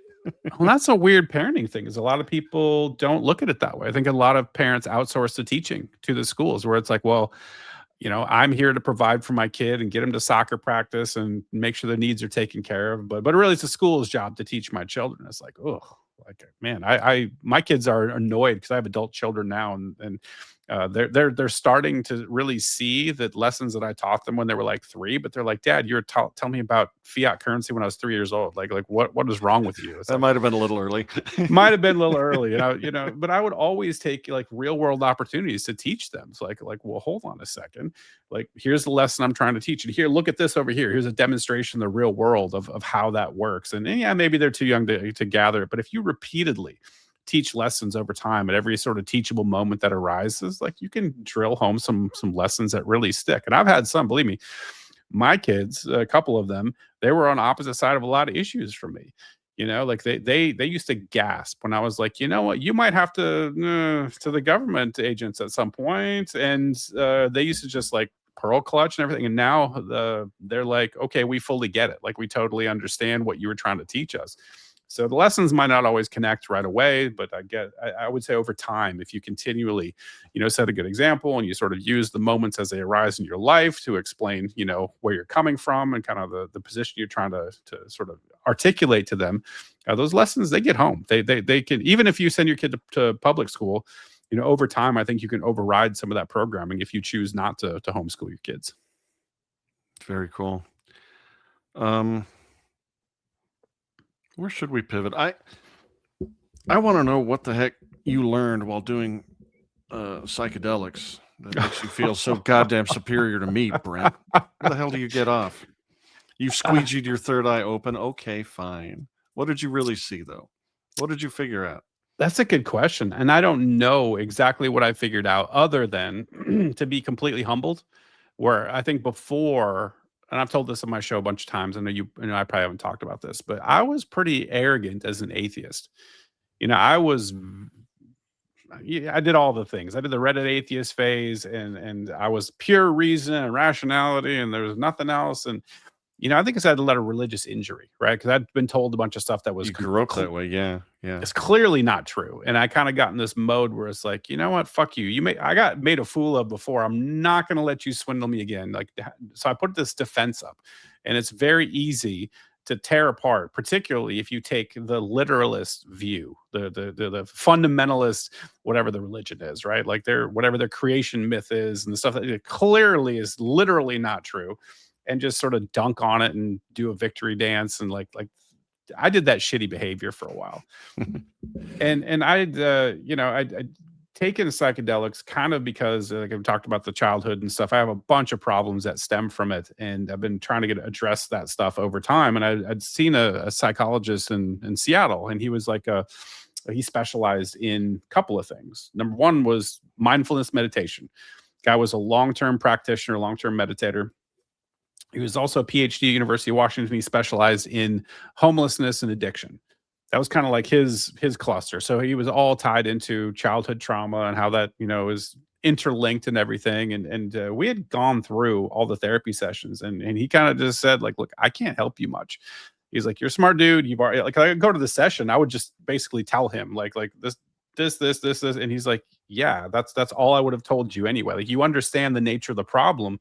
Well, that's a weird parenting thing, is a lot of people don't look at it that way. I think a lot of parents outsource the teaching to the schools, where it's like, well, I'm here to provide for my kid and get him to soccer practice and make sure their needs are taken care of. But really, it's the school's job to teach my children. It's like, oh, like, man, my kids are annoyed because I have adult children now, and they're starting to really see the lessons that I taught them when they were like 3. But they're like, Dad, you were tell me about fiat currency when I was 3 years old. Like what is wrong with you? That might have been a little early. Might have been a little early, but I would always take like real world opportunities to teach them. It's like, well, hold on a second. Like, here's the lesson I'm trying to teach you. Here, look at this over here. Here's a demonstration in the real world of how that works. And yeah, maybe they're too young to gather it. But if you repeatedly teach lessons over time at every sort of teachable moment that arises, like, you can drill home some lessons that really stick. And I've had some, believe me, my kids, a couple of them, they were on opposite side of a lot of issues from me. Like they used to gasp when I was like, you know what, you might have to the government agents at some point. And they used to just like pearl clutch and everything. And now they're like, okay, we fully get it. Like, we totally understand what you were trying to teach us. So the lessons might not always connect right away, but I would say over time, if you continually, set a good example and you sort of use the moments as they arise in your life to explain, where you're coming from and kind of the position you're trying to sort of articulate to them, those lessons, they get home. They can, even if you send your kid to public school, over time, I think you can override some of that programming if you choose not to homeschool your kids. Very cool. Where should we pivot? I want to know what the heck you learned while doing psychedelics that makes you feel so goddamn superior to me, Brent. Where the hell do you get off? You squeegeed your third eye open. Okay, fine. What did you really see, though? What did you figure out? That's a good question. And I don't know exactly what I figured out, other than to be completely humbled, where I think before and I've told this on my show a bunch of times. I know I probably haven't talked about this, but I was pretty arrogant as an atheist. I was yeah, I did all the things. I did the Reddit atheist phase, and I was pure reason and rationality, and there was nothing else. And I think it's had a lot of religious injury, right? Because I'd been told a bunch of stuff that was You grew up that way, yeah, yeah. it's clearly not true. And I kind of got in this mode where it's like, you know what, fuck you. I got made a fool of before. I'm not going to let you swindle me again. Like, so I put this defense up, and it's very easy to tear apart, particularly if you take the literalist view, the fundamentalist, whatever the religion is, right? Like whatever their creation myth is, and the stuff that it clearly is literally not true, and just sort of dunk on it and do a victory dance. And like I did that shitty behavior for a while. and I'd taken psychedelics kind of because, like I've talked about the childhood and stuff. I have a bunch of problems that stem from it, and I've been trying to address that stuff over time. And I'd seen a psychologist in Seattle, and he was like he specialized in a couple of things. Number one was mindfulness meditation. Guy was a long-term practitioner, long-term meditator. He was also a PhD at University of Washington. He specialized in homelessness and addiction. That was kind of like his cluster. So he was all tied into childhood trauma and how that, is interlinked and everything. And we had gone through all the therapy sessions, and he kind of just said, like, look, I can't help you much. He's like, you're a smart dude. You've already, like, I go to the session, I would just basically tell him like this. And he's like, yeah, that's all I would have told you anyway. Like, you understand the nature of the problem.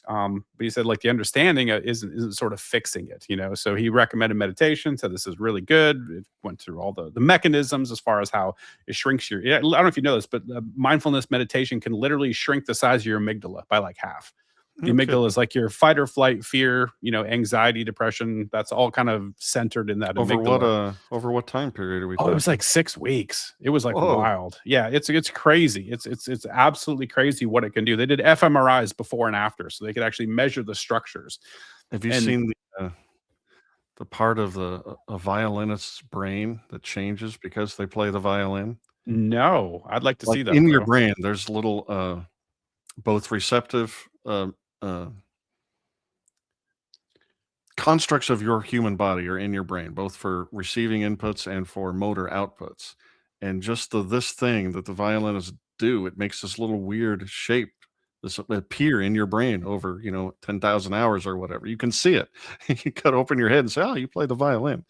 But he said, like, the understanding isn't sort of fixing it, So he recommended meditation. Said this is really good. It went through all the mechanisms as far as how it shrinks your. I don't know if you know this, but mindfulness meditation can literally shrink the size of your amygdala by like half. The amygdala is like your fight or flight, fear, anxiety, depression. That's all kind of centered in that amygdala. Over what time period are we Oh, talking? it was like 6 weeks. It was like Whoa. wild. Yeah, it's crazy. It's absolutely crazy what it can do. They did fMRIs before and after, so they could actually measure the structures. Have you seen the part of a violinist's brain that changes because they play the violin? No, I'd like to see that. In your brain, there's little both receptive constructs of your human body are in your brain, both for receiving inputs and for motor outputs. And just this thing that the violinists do, it makes this little weird shape this appear in your brain over 10,000 hours or whatever. You can see it. You cut open your head and say, oh, you play the violin.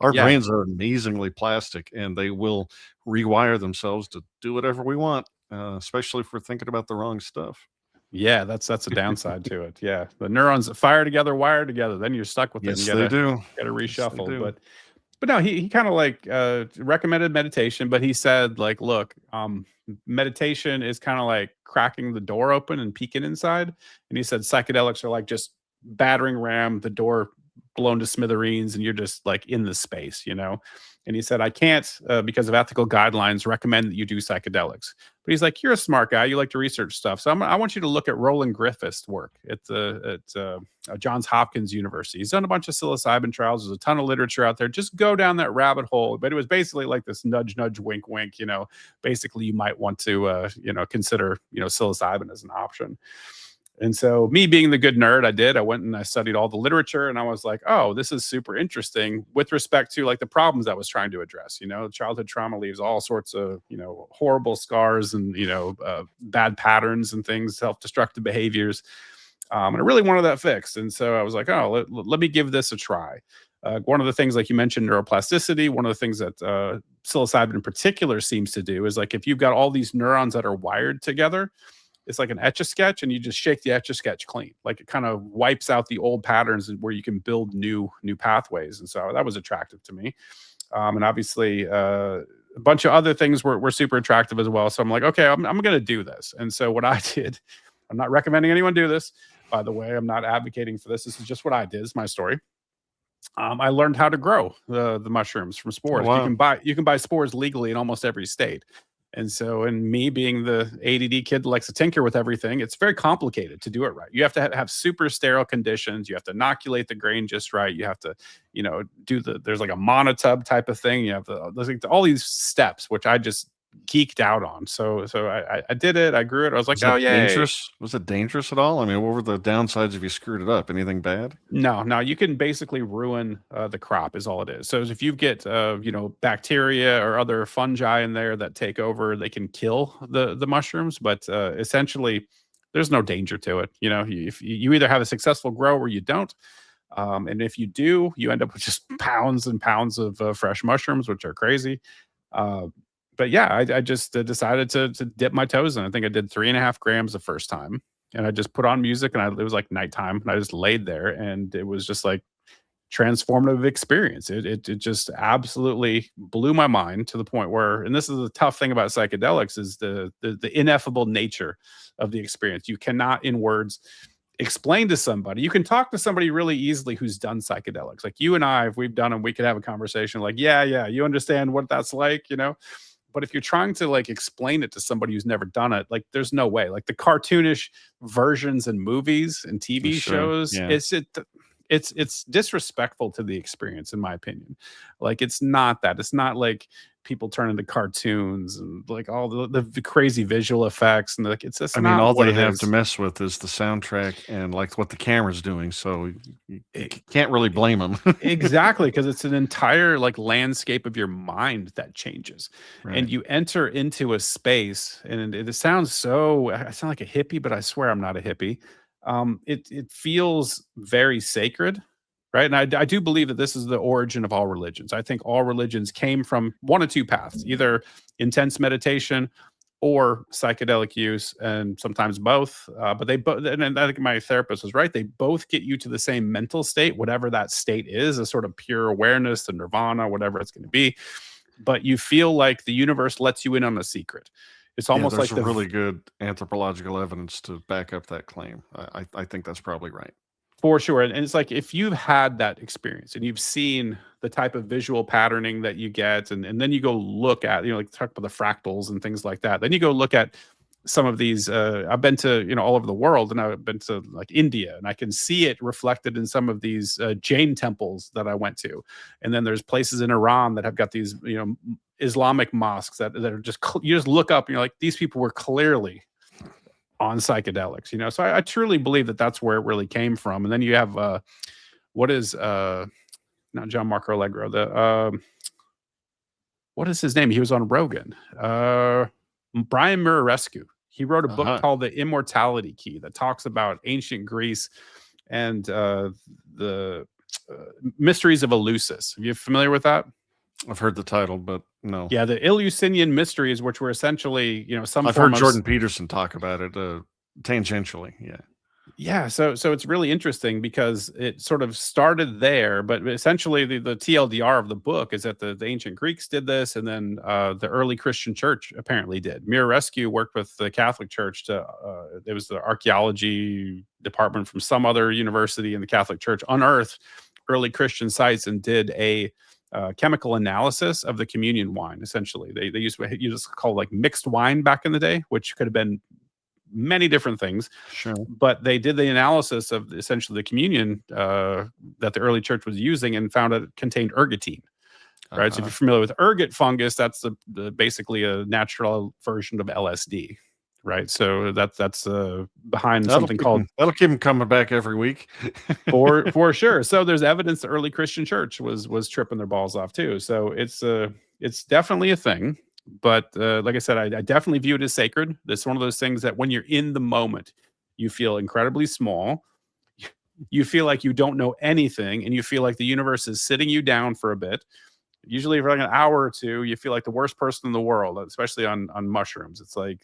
Our brains are amazingly plastic, and they will rewire themselves to do whatever we want, especially if we're thinking about the wrong stuff. Yeah, that's a downside to it. Yeah, the neurons fire together, wire together. Then you're stuck with it. Yes, they do. Got to reshuffle. But no, he kind of like recommended meditation, but he said, like, look, meditation is kind of like cracking the door open and peeking inside. And he said psychedelics are like just battering ram, the door blown to smithereens, and you're just like in the space, And he said, I can't, because of ethical guidelines, recommend that you do psychedelics. But he's like, you're a smart guy. You like to research stuff. So I want you to look at Roland Griffith's work at Johns Hopkins University. He's done a bunch of psilocybin trials. There's a ton of literature out there. Just go down that rabbit hole. But it was basically like this nudge, nudge, wink, wink. Basically you might want to, consider, psilocybin as an option. And so me being the good nerd I went and I studied all the literature, and I was like, oh, this is super interesting with respect to like the problems I was trying to address. Childhood trauma leaves all sorts of, horrible scars and, bad patterns and things, self-destructive behaviors. And I really wanted that fixed. And so I was like, oh, let me give this a try. One of the things, like you mentioned, neuroplasticity, one of the things that psilocybin in particular seems to do is like if you've got all these neurons that are wired together, it's like an Etch-a-Sketch, and you just shake the Etch-a-Sketch clean. Like it kind of wipes out the old patterns where you can build new pathways. And so that was attractive to me. And obviously a bunch of other things were super attractive as well. So I'm like, okay, I'm going to do this. And so what I did, I'm not recommending anyone do this, by the way. I'm not advocating for this. This is just what I did. It's my story. I learned how to grow the mushrooms from spores. Wow. You can buy spores legally in almost every state. And so, and me being the ADD kid that likes to tinker with everything, it's very complicated to do it right. You have to have super sterile conditions. You have to inoculate the grain just right. You have to, there's like a monotub type of thing. You have there's like all these steps, which I just geeked out on. So I did it. I grew it. I was like, Was oh it yay. dangerous? Was it dangerous at all? I mean, what were the downsides if you screwed it up? Anything bad? No, you can basically ruin the crop is all it is. So if you get bacteria or other fungi in there that take over, they can kill the mushrooms. But essentially, there's no danger to it. If you either have a successful grow or you don't. And if you do, you end up with just pounds and pounds of fresh mushrooms, which are crazy. But yeah, I just decided to dip my toes in. I think I did 3.5 grams the first time, and I just put on music, and it was like nighttime, and I just laid there, and it was just like transformative experience. It just absolutely blew my mind to the point where, and this is the tough thing about psychedelics, is the ineffable nature of the experience. You cannot in words explain to somebody. You can talk to somebody really easily who's done psychedelics. Like you and I, if we've done them, we could have a conversation like, yeah, you understand what that's like, But if you're trying to like explain it to somebody who's never done it, like there's no way. Like the cartoonish versions in movies and TV shows, yeah. it's disrespectful to the experience, in my opinion. Like it's not that. It's not like people turn into cartoons and like all the crazy visual effects, and like it's just not all what they it have is. to mess with is the soundtrack and like what the camera's doing. So you can't really blame them. Exactly, because it's an entire like landscape of your mind that changes. Right. And you enter into a space, and it sounds so, I sound like a hippie, but I swear I'm not a hippie. It feels very sacred, right? And I do believe that this is the origin of all religions. I think all religions came from one of two paths, either intense meditation or psychedelic use, and sometimes both. But they both, and I think my therapist was right. They both get you to the same mental state, whatever that state is, a sort of pure awareness, the nirvana, whatever it's going to be. But you feel like the universe lets you in on a secret. It's almost like there's really good anthropological evidence to back up that claim. I think that's probably right. For sure. And it's like if you've had that experience and you've seen the type of visual patterning that you get, and then you go look at, like talk about the fractals and things like that. Then you go look at some of these. I've been to, all over the world, and I've been to like India, and I can see it reflected in some of these Jain temples that I went to. And then there's places in Iran that have got these, Islamic mosques that are just, you just look up and you're like, these people were clearly on psychedelics, so I truly believe that that's where it really came from. And then you have what is not John Marco Allegro, the what is his name? He was on Rogan. Brian Muraresku. He wrote a book called The Immortality Key that talks about ancient Greece and the mysteries of Eleusis. Are you familiar with that? I've heard the title, but no. Yeah, the Eleusinian mysteries, which were essentially, some. I've heard Jordan Peterson talk about it tangentially. Yeah. Yeah, so it's really interesting because it sort of started there, but essentially the TLDR of the book is that the ancient Greeks did this, and then the early Christian church apparently did. Mirarescu worked with the Catholic Church it was the archaeology department from some other university in the Catholic Church, unearthed early Christian sites and did a chemical analysis of the communion wine. Essentially, they used what you just call like mixed wine back in the day, which could have been many different things. Sure. But they did the analysis of essentially the communion that the early church was using and found it contained ergotine. Right. So if you're familiar with ergot fungus, that's the basically a natural version of LSD. Right. So that's behind something called. That'll keep him coming back every week. for sure. So there's evidence the early Christian church was tripping their balls off too. So it's definitely a thing. But like I said, I definitely view it as sacred. It's one of those things that when you're in the moment, you feel incredibly small. You feel like you don't know anything, and you feel like the universe is sitting you down for a bit. Usually for like an hour or two, you feel like the worst person in the world, especially on mushrooms. It's like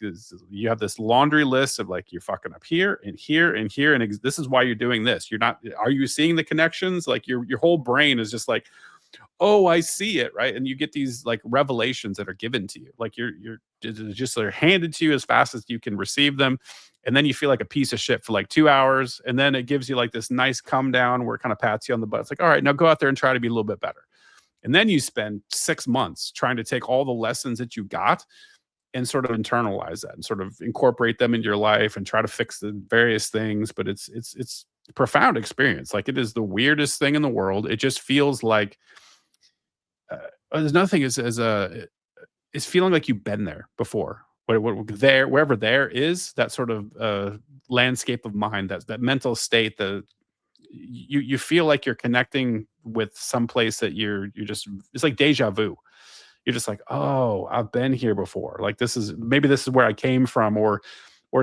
you have this laundry list of like, you're fucking up here and here and here. And this is why you're doing this. Are you seeing the connections? Like your whole brain is just like, oh, I see it, right? And you get these like revelations that are given to you. Like you're just they're handed to you as fast as you can receive them. And then you feel like a piece of shit for like 2 hours. And then it gives you like this nice come down where it kind of pats you on the butt. It's like, all right, now go out there and try to be a little bit better. And then you spend 6 months trying to take all the lessons that you got and sort of internalize that and sort of incorporate them into your life and try to fix the various things. But it's a profound experience. Like it is the weirdest thing in the world. It just feels like there's nothing is feeling like you've been there before. Wherever there is, that sort of landscape of mind, that mental state, you feel like you're connecting with some place that you're just, it's like deja vu. You're just like, oh, I've been here before. Like this is where I came from, or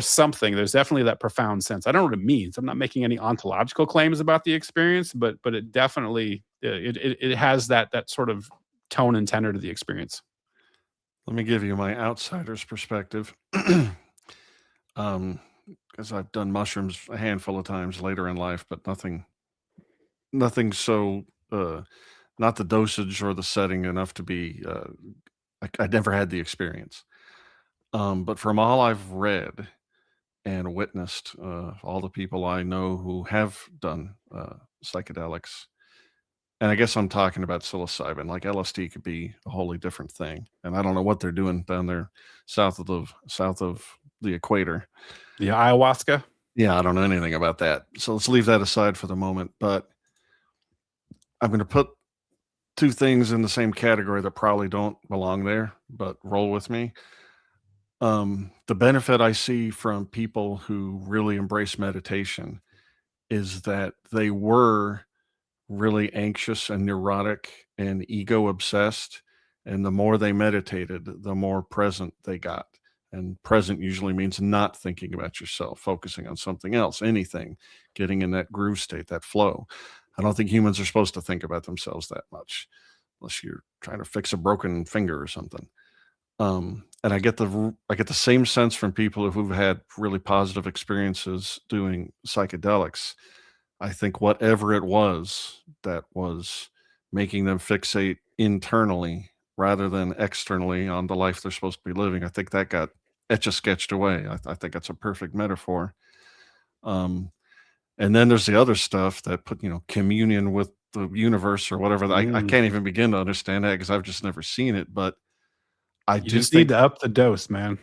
something. There's definitely that profound sense. I don't know what it means. I'm not making any ontological claims about the experience, but it definitely it has that sort of tone and tenor to the experience. Let me give you my outsider's perspective. Because I've done mushrooms a handful of times later in life, but nothing so not the dosage or the setting enough to be. I never had the experience. But from all I've read and witnessed, all the people I know who have done psychedelics, and I guess I'm talking about psilocybin. Like LSD could be a wholly different thing, and I don't know what they're doing down there south of the equator. The ayahuasca. Yeah, I don't know anything about that. So let's leave that aside for the moment. But I'm going to put two things in the same category that probably don't belong there, but roll with me. The benefit I see from people who really embrace meditation is that they were really anxious and neurotic and ego obsessed. And the more they meditated, the more present they got. And present usually means not thinking about yourself, focusing on something else, anything, getting in that groove state, that flow. I don't think humans are supposed to think about themselves that much, unless you're trying to fix a broken finger or something. And I get the same sense from people who've had really positive experiences doing psychedelics. I think whatever it was that was making them fixate internally rather than externally on the life they're supposed to be living, I think that got etch-a-sketched away. I think that's a perfect metaphor. And then there's the other stuff that put, communion with the universe or whatever. I can't even begin to understand that because I've just never seen it. But I You do just need think, to up the dose, man.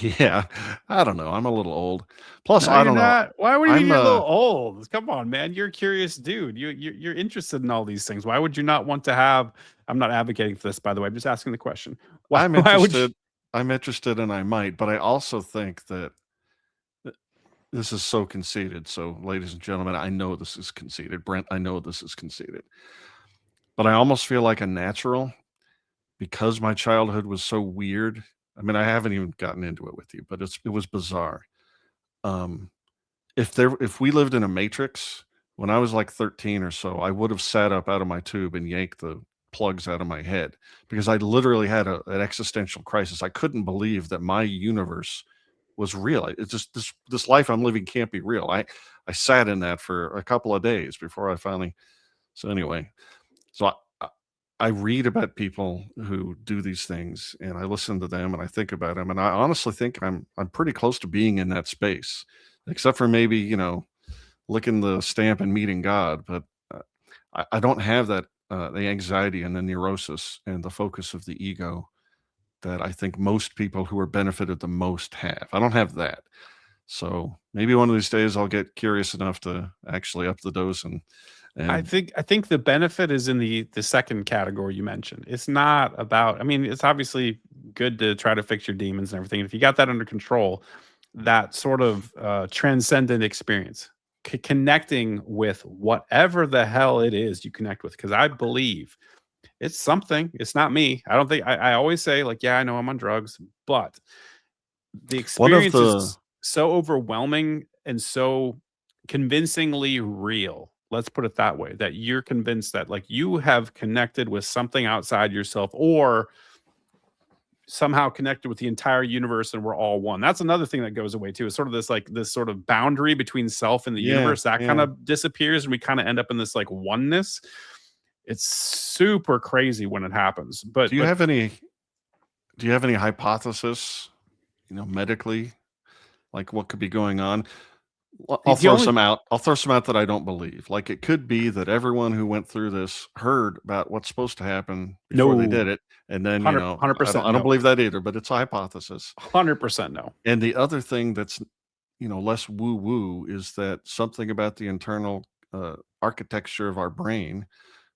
yeah, I don't know. I'm a little old. Plus, No, I you're don't know. not. Why would you mean I'm you're a little old? Come on, man. You're a curious dude. You're interested in all these things. Why would you not want to have? I'm not advocating for this, by the way. I'm just asking the question. Why? I'm Why would you? interested. I'm interested, and I might. But I also think that this is so conceited. So, ladies and gentlemen, I know this is conceited. Brent, I know this is conceited. But I almost feel like a natural because my childhood was so weird. I mean, I haven't even gotten into it with you, but it was bizarre. Um, if we lived in a matrix, when I was like 13 or so, I would have sat up out of my tube and yanked the plugs out of my head because I literally had an existential crisis. I couldn't believe that my universe was real. It's just this life I'm living can't be real. I sat in that for a couple of days before I finally. So anyway, so I read about people who do these things and I listen to them and I think about them and I honestly think I'm pretty close to being in that space, except for maybe licking the stamp and meeting God. But I don't have that the anxiety and the neurosis and the focus of the ego that I think most people who are benefited the most have. I don't have that. So maybe one of these days I'll get curious enough to actually up the dose I and think the benefit is in the second category you mentioned. It's not about. I mean, it's obviously good to try to fix your demons and everything. If you got that under control, that sort of transcendent experience, connecting with whatever the hell it is you connect with, because I believe it's something. It's not me. I don't think. I always say like, yeah, I know I'm on drugs, but the one of experience the is so overwhelming and so convincingly real. Let's put it that way, that you're convinced that like you have connected with something outside yourself or somehow connected with the entire universe and we're all one. That's another thing that goes away too. Is sort of this sort of boundary between self and the yeah, universe that kind yeah. of disappears and we kind of end up in this like oneness. It's super crazy when it happens. Do But you have any hypothesis, medically, like what could be going on? I'll the throw some only out. I'll throw some out that I don't believe. Like it could be that everyone who went through this heard about what's supposed to happen before they did no it, and then 100% I don't no. believe that either. But it's a hypothesis. 100% no. And the other thing that's less woo woo is that something about the internal architecture of our brain.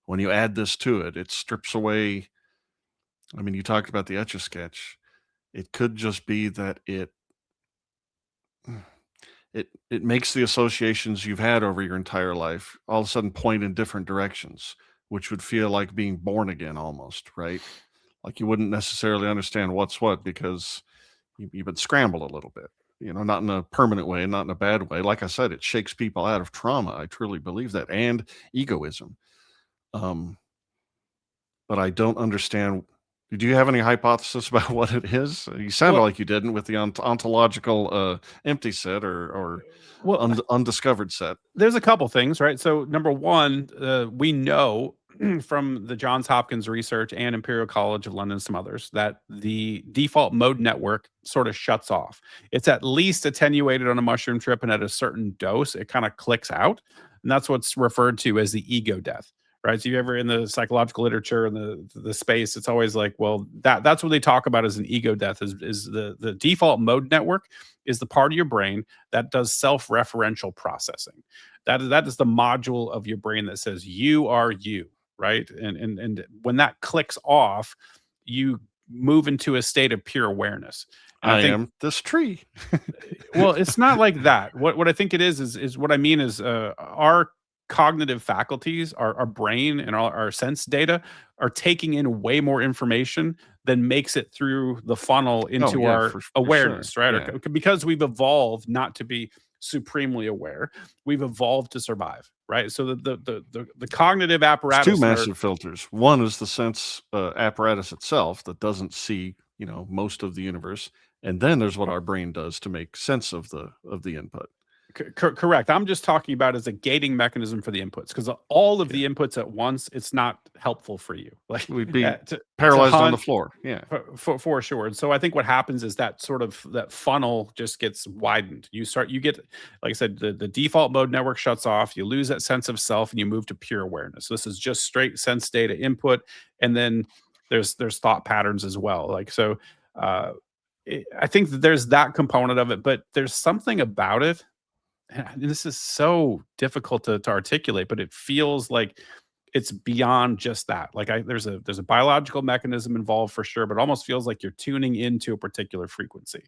When you add this to it, it strips away I mean, you talked about the Etch-a-Sketch. It could just be that it makes the associations you've had over your entire life all of a sudden point in different directions, which would feel like being born again almost, right? Like you wouldn't necessarily understand what's what because you would scramble a little bit, not in a permanent way, not in a bad way. Like I said, it shakes people out of trauma. I truly believe that, and egoism. Um, but I don't understand. Do you have any hypothesis about what it is? You sounded Well, like you didn't with the ontological empty set or well, undiscovered set. there's a couple things, right? So number one, we know from the Johns Hopkins research and Imperial College of London, some others, that the default mode network sort of shuts off. It's at least attenuated on a mushroom trip, and at a certain dose, it kind of clicks out. And that's what's referred to as the ego death. Right. So you ever in the psychological literature and the space, it's always like, well, that's what they talk about as an ego death is the default mode network is the part of your brain that does self-referential processing. That is the module of your brain that says you are you, right? And when that clicks off, you move into a state of pure awareness. And I I think, am this tree. well, it's not like that. What I think it is what I mean is our cognitive faculties, our brain and our sense data are taking in way more information than makes it through the funnel Oh into yeah, our for sure. awareness, right? Yeah, Because we've evolved not to be supremely aware, we've evolved to survive, right? So the cognitive there's two apparatus in our massive filters. One is the sense apparatus itself that doesn't see, most of the universe, and then there's what our brain does to make sense of the input. Correct. I'm just talking about as a gating mechanism for the inputs, because all of Yeah, the inputs at once, it's not helpful for you. Like we'd be to paralyzed on the hunt floor. Yeah, for sure. And so I think what happens is that sort of that funnel just gets widened. You get, like I said, the default mode network shuts off. You lose that sense of self, and you move to pure awareness. So this is just straight sense data input, and then there's thought patterns as well. Like so. Uh, I think that there's that component of it, but there's something about it, and this is so difficult to articulate, but it feels like it's beyond just that. Like there's a biological mechanism involved for sure, but it almost feels like you're tuning into a particular frequency.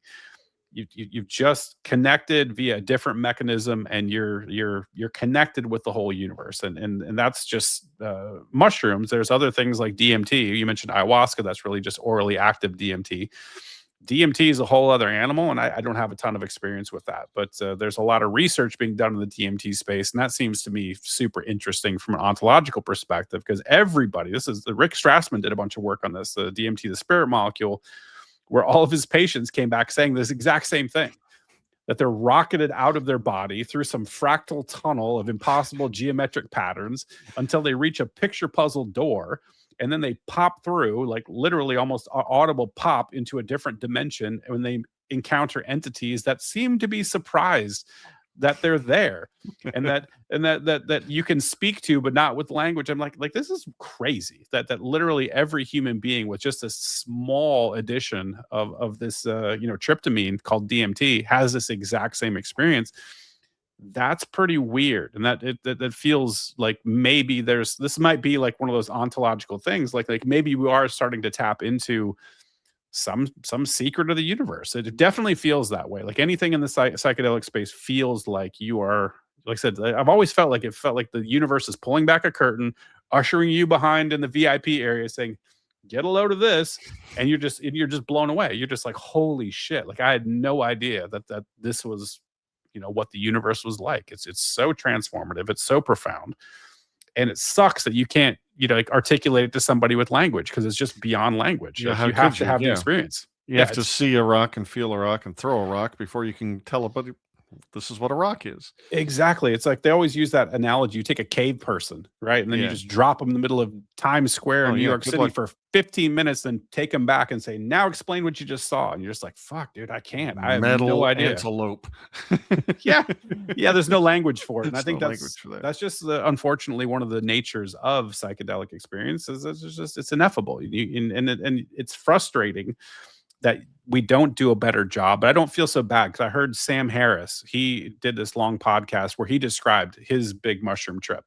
You've just connected via a different mechanism, and you're connected with the whole universe, and that's just mushrooms. There's other things like DMT. You mentioned ayahuasca. That's really just orally active DMT. DMT is a whole other animal, and I don't have a ton of experience with that. But there's a lot of research being done in the DMT space, and that seems to me super interesting from an ontological perspective, because everybody, this is the Rick Strassman did a bunch of work on this, the DMT, the spirit molecule, where all of his patients came back saying this exact same thing, that they're rocketed out of their body through some fractal tunnel of impossible geometric patterns until they reach a picture puzzle door, and then they pop through, like literally almost audible pop into a different dimension when they encounter entities that seem to be surprised that they're there, and that you can speak to, but not with language. I'm like this is crazy that literally every human being with just a small addition of this tryptamine called DMT has this exact same experience. That's pretty weird, and that feels like maybe this might be like one of those ontological things, like maybe we are starting to tap into some secret of the universe. It definitely feels that way. Like anything in the psychedelic space feels like you are, like I said, I've always felt like the universe is pulling back a curtain, ushering you behind in the VIP area, saying, get a load of this, and you're just blown away. You're just like, holy shit. Like I had no idea that this was what the universe was like. It's so transformative, it's so profound, and it sucks that you can't like articulate it to somebody with language, because it's just beyond language. yeah. Like, How you have could to you? have the Yeah, experience. you Yeah, have to see a rock and feel a rock and throw a rock before you can tell anybody this is what a rock is. exactly. It's like they always use that analogy. You take a cave person, right? And then you Yeah. just drop them in the middle of Times Square in Oh New yeah. York Good City luck. for 15 minutes, then take them back and say, now explain what you just saw. And you're just like, fuck, dude, I can't. I have no Metal idea. antelope. Yeah. Yeah, there's no language for it. And I There's think no language for that. that's just unfortunately one of the natures of psychedelic experiences. It's ineffable. And it's frustrating that we don't do a better job. But I don't feel so bad, because I heard Sam Harris, he did this long podcast where he described his big mushroom trip.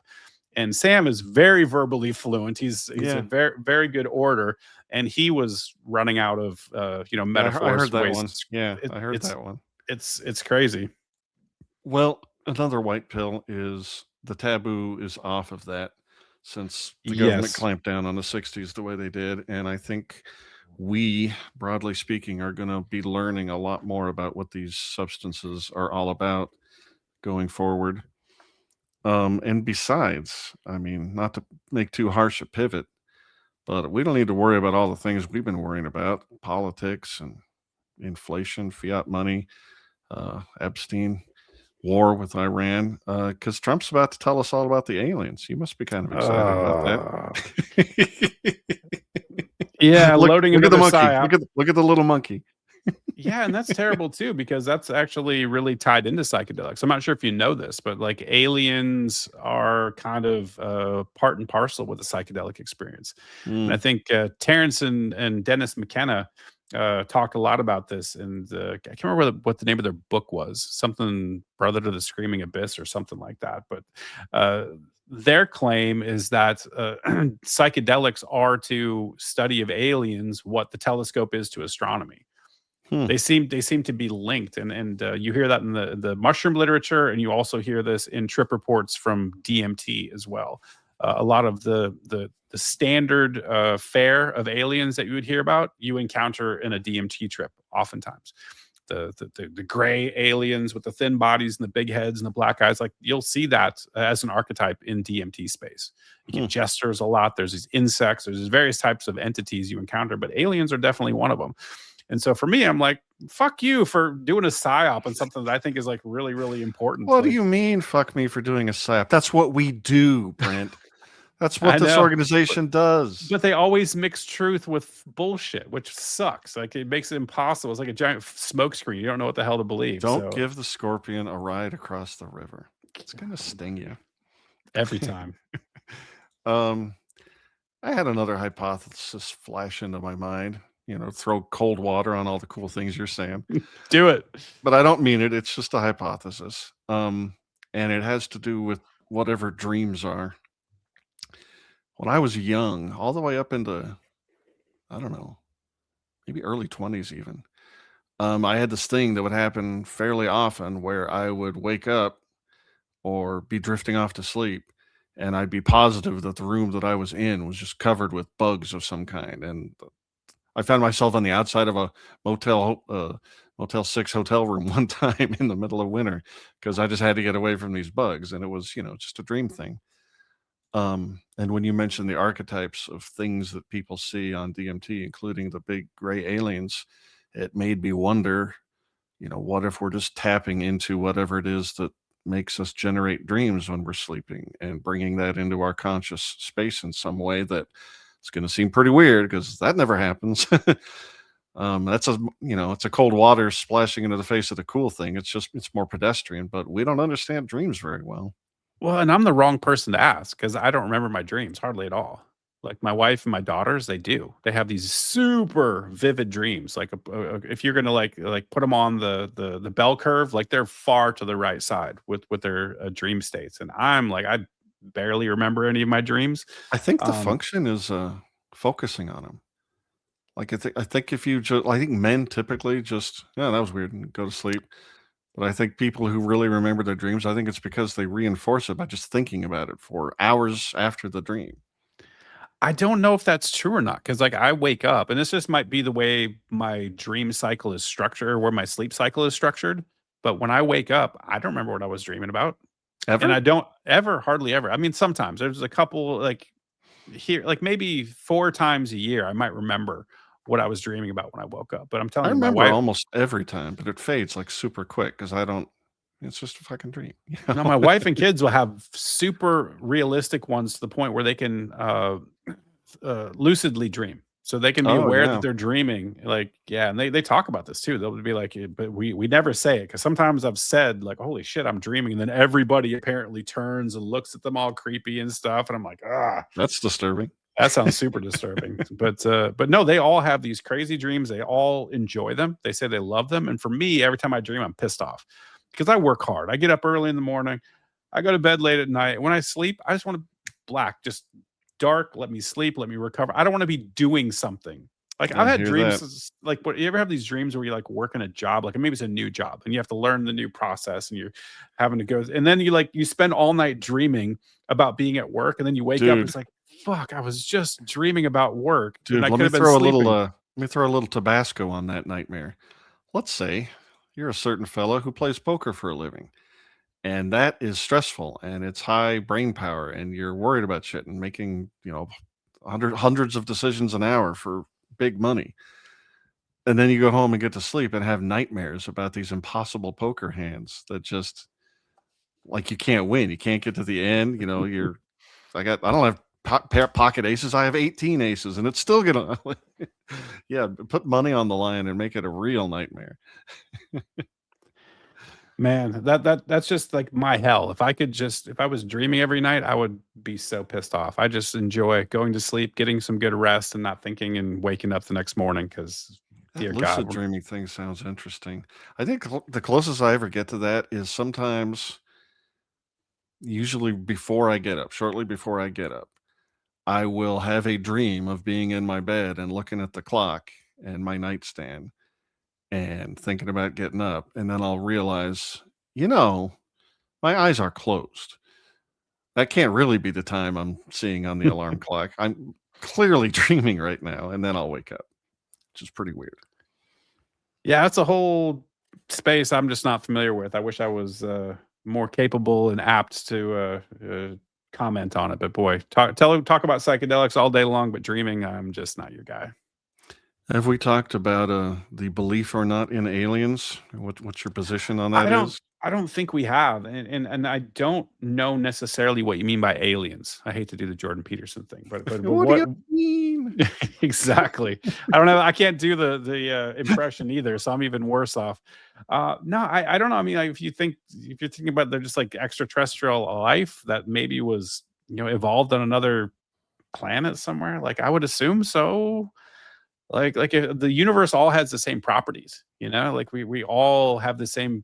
And Sam is very verbally fluent. He's a Yeah. very, very good orator. and he was running out of I metaphors, heard that one. ways. Yeah, It, I heard it's that one. it's crazy. Well, another white pill is the taboo is off of that since the government Yes. clamped down on the 60s the way they did. And I think we, broadly speaking, are going to be learning a lot more about what these substances are all about going forward. And besides, I mean, not to make too harsh a pivot, but we don't need to worry about all the things we've been worrying about: politics and inflation, fiat money, Epstein, war with Iran, because Trump's about to tell us all about the aliens. You must be kind of excited about that. Yeah, look, loading look at the another monkey. psyop. Look at the little monkey. Yeah, and that's terrible too, because that's actually really tied into psychedelics. I'm not sure if you know this, but like aliens are kind of part and parcel with the psychedelic experience. And I think Terrence and Dennis McKenna talked a lot about this. And I can't remember what the name of their book was, something Brother to the Screaming Abyss or something like that. But their claim is that psychedelics are to study of aliens what the telescope is to astronomy. They seem to be linked, and you hear that in the mushroom literature, and you also hear this in trip reports from DMT as well. A lot of the standard fare of aliens that you would hear about, you encounter in a DMT trip oftentimes. The gray aliens with the thin bodies and the big heads and the black eyes, like you'll see that as an archetype in DMT space. You get jesters a lot. There's these insects. There's these various types of entities you encounter, but aliens are definitely one of them. And so for me, I'm like, fuck you for doing a psyop on something that I think is like really, really important. What like, do you mean, fuck me for doing a psyop? That's what we do, Brent. That's what this organization does. But they always mix truth with bullshit, which sucks. Like it makes it impossible. It's like a giant smoke screen. You don't know what the hell to believe. Don't give the scorpion a ride across the river. It's going to sting you. Every time. I had another hypothesis flash into my mind. Throw cold water on all the cool things you're saying. Do it. But I don't mean it. It's just a hypothesis. And it has to do with whatever dreams are. When I was young, all the way up into, I don't know, maybe early 20s even, I had this thing that would happen fairly often where I would wake up or be drifting off to sleep, and I'd be positive that the room that I was in was just covered with bugs of some kind. And I found myself on the outside of a Motel 6 hotel room one time in the middle of winter because I just had to get away from these bugs, and it was, just a dream thing. And when you mentioned the archetypes of things that people see on DMT, including the big gray aliens, it made me wonder, what if we're just tapping into whatever it is that makes us generate dreams when we're sleeping and bringing that into our conscious space in some way that it's going to seem pretty weird because that never happens. It's a cold water splashing into the face of the cool thing. It's more pedestrian, but we don't understand dreams very well. Well, and I'm the wrong person to ask because I don't remember my dreams hardly at all. Like my wife and my daughters, they do. They have these super vivid dreams. Like if you're gonna like put them on the bell curve, like they're far to the right side with their dream states. And I'm like, I barely remember any of my dreams. I think the function is focusing on them. Like I think if you I think men typically just, that was weird, and go to sleep. But I think people who really remember their dreams, I think it's because they reinforce it by just thinking about it for hours after the dream. I don't know if that's true or not because like I wake up, and this just might be the way my dream cycle is structured or where my sleep cycle is structured. But when I wake up, I don't remember what I was dreaming about. Ever? And I don't ever, hardly ever. I mean, sometimes there's a couple like here, like maybe 4 times a year, I might remember what I was dreaming about when I woke up. But I'm telling I you, my remember wife, almost every time, but it fades like super quick because it's just a fucking dream. no, my wife and kids will have super realistic ones to the point where they can lucidly dream. So they can be aware that they're dreaming. Like, yeah, and they talk about this too. They'll be like, but we never say it because sometimes I've said like, holy shit, I'm dreaming, and then everybody apparently turns and looks at them all creepy and stuff, and I'm like, that's disturbing. That sounds super disturbing. But no, they all have these crazy dreams. They all enjoy them. They say they love them. And for me, every time I dream, I'm pissed off because I work hard. I get up early in the morning. I go to bed late at night. When I sleep, I just want to black, just dark, let me sleep, let me recover. I don't want to be doing something. Like I've I had hear dreams, that. like, but you ever have these dreams where you like work in a job, like maybe it's a new job and you have to learn the new process and you're having to go, and then you spend all night dreaming about being at work, and then you wake up and Dude, it's like, fuck, I was just dreaming about work and dude, I could have been sleeping. let me throw a little Tabasco on that nightmare. Let's say you're a certain fellow who plays poker for a living, and that is stressful and it's high brain power, and you're worried about shit and making, hundreds of decisions an hour for big money. And then you go home and get to sleep and have nightmares about these impossible poker hands that just like you can't win. You can't get to the end. I don't have pocket aces. I have 18 aces, and it's still gonna, yeah, put money on the line and make it a real nightmare. Man, that's just like my hell. If I was dreaming every night, I would be so pissed off. I just enjoy going to sleep, getting some good rest, and not thinking and waking up the next morning because, That dear God, lucid dreaming thing sounds interesting. I think the closest I ever get to that is sometimes, usually before I get up, shortly before I get up, I will have a dream of being in my bed and looking at the clock and my nightstand and thinking about getting up. And then I'll realize, you know, my eyes are closed. That can't really be the time I'm seeing on the alarm clock. I'm clearly dreaming right now. And then I'll wake up, which is pretty weird. yeah, that's a whole space I'm just not familiar with. I wish I was more capable and apt to comment on it. But boy, talk about psychedelics all day long, but dreaming, I'm just not your guy. Have we talked about the belief or not in aliens? What's your position on I that don't is? I don't think we have, and I don't know necessarily what you mean by aliens. I hate to do the Jordan Peterson thing, but What do what you mean? exactly? I don't know. I can't do the impression either, so I'm even worse off. No, I don't know. I mean, like, if you're thinking about they're just like extraterrestrial life that maybe was evolved on another planet somewhere, like I would assume so. Like if the universe all has the same properties, like we all have the same,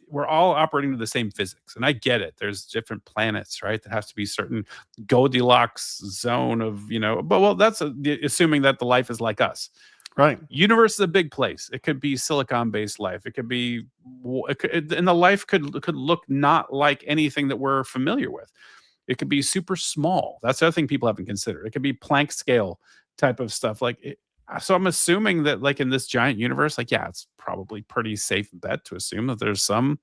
we're all operating to the same physics. And I get it. There's different planets, right? That has to be certain Goldilocks zone of, but well, that's assuming that the life is like us. Right. Universe is a big place. It could be silicon based life. It could be, and the life could look not like anything that we're familiar with. It could be super small. That's the other thing people haven't considered. It could be Planck scale type of stuff. So I'm assuming that, like in this giant universe, like yeah, it's probably pretty safe bet to assume that there's some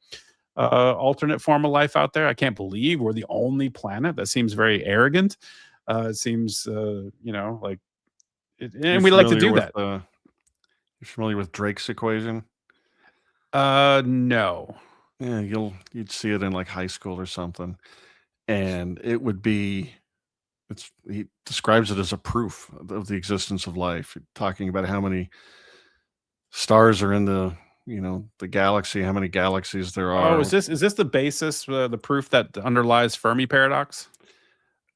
alternate form of life out there. I can't believe we're the only planet. That seems very arrogant. It seems, like, You're and we like to familiar do with that. Drake's equation? No. Yeah, you'd see it in like high school or something, and it would be. He describes it as a proof of the existence of life, talking about how many stars are in the galaxy, how many galaxies there Oh, are. is this the basis, the proof that underlies Fermi paradox?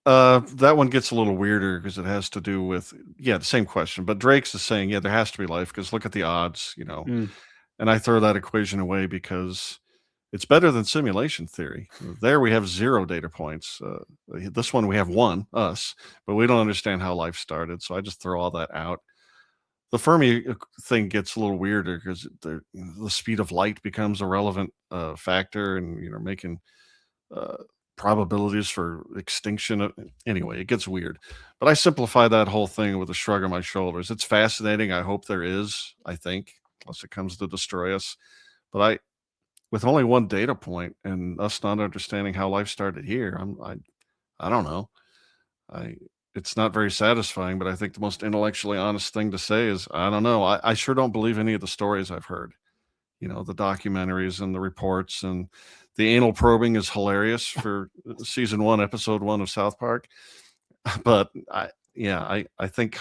That one gets a little weirder because it has to do with, yeah, the same question. But Drake's is saying, yeah, there has to be life because look at the odds. Mm. And I throw that equation away because it's better than simulation theory. There we have 0 data points. This one we have 1, us, but we don't understand how life started. So I just throw all that out. The Fermi thing gets a little weirder because the speed of light becomes a relevant factor, and making uh, probabilities for extinction. Anyway, it gets weird. But I simplify that whole thing with a shrug of my shoulders. It's fascinating. I hope there is. I think, unless it comes to destroy us. But with only 1 data point and us not understanding how life started here, I don't know. I It's not very satisfying, but I think the most intellectually honest thing to say is I don't know. I sure don't believe any of the stories I've heard. The documentaries and the reports, and the anal probing is hilarious for season 1, episode 1 of South Park. But I think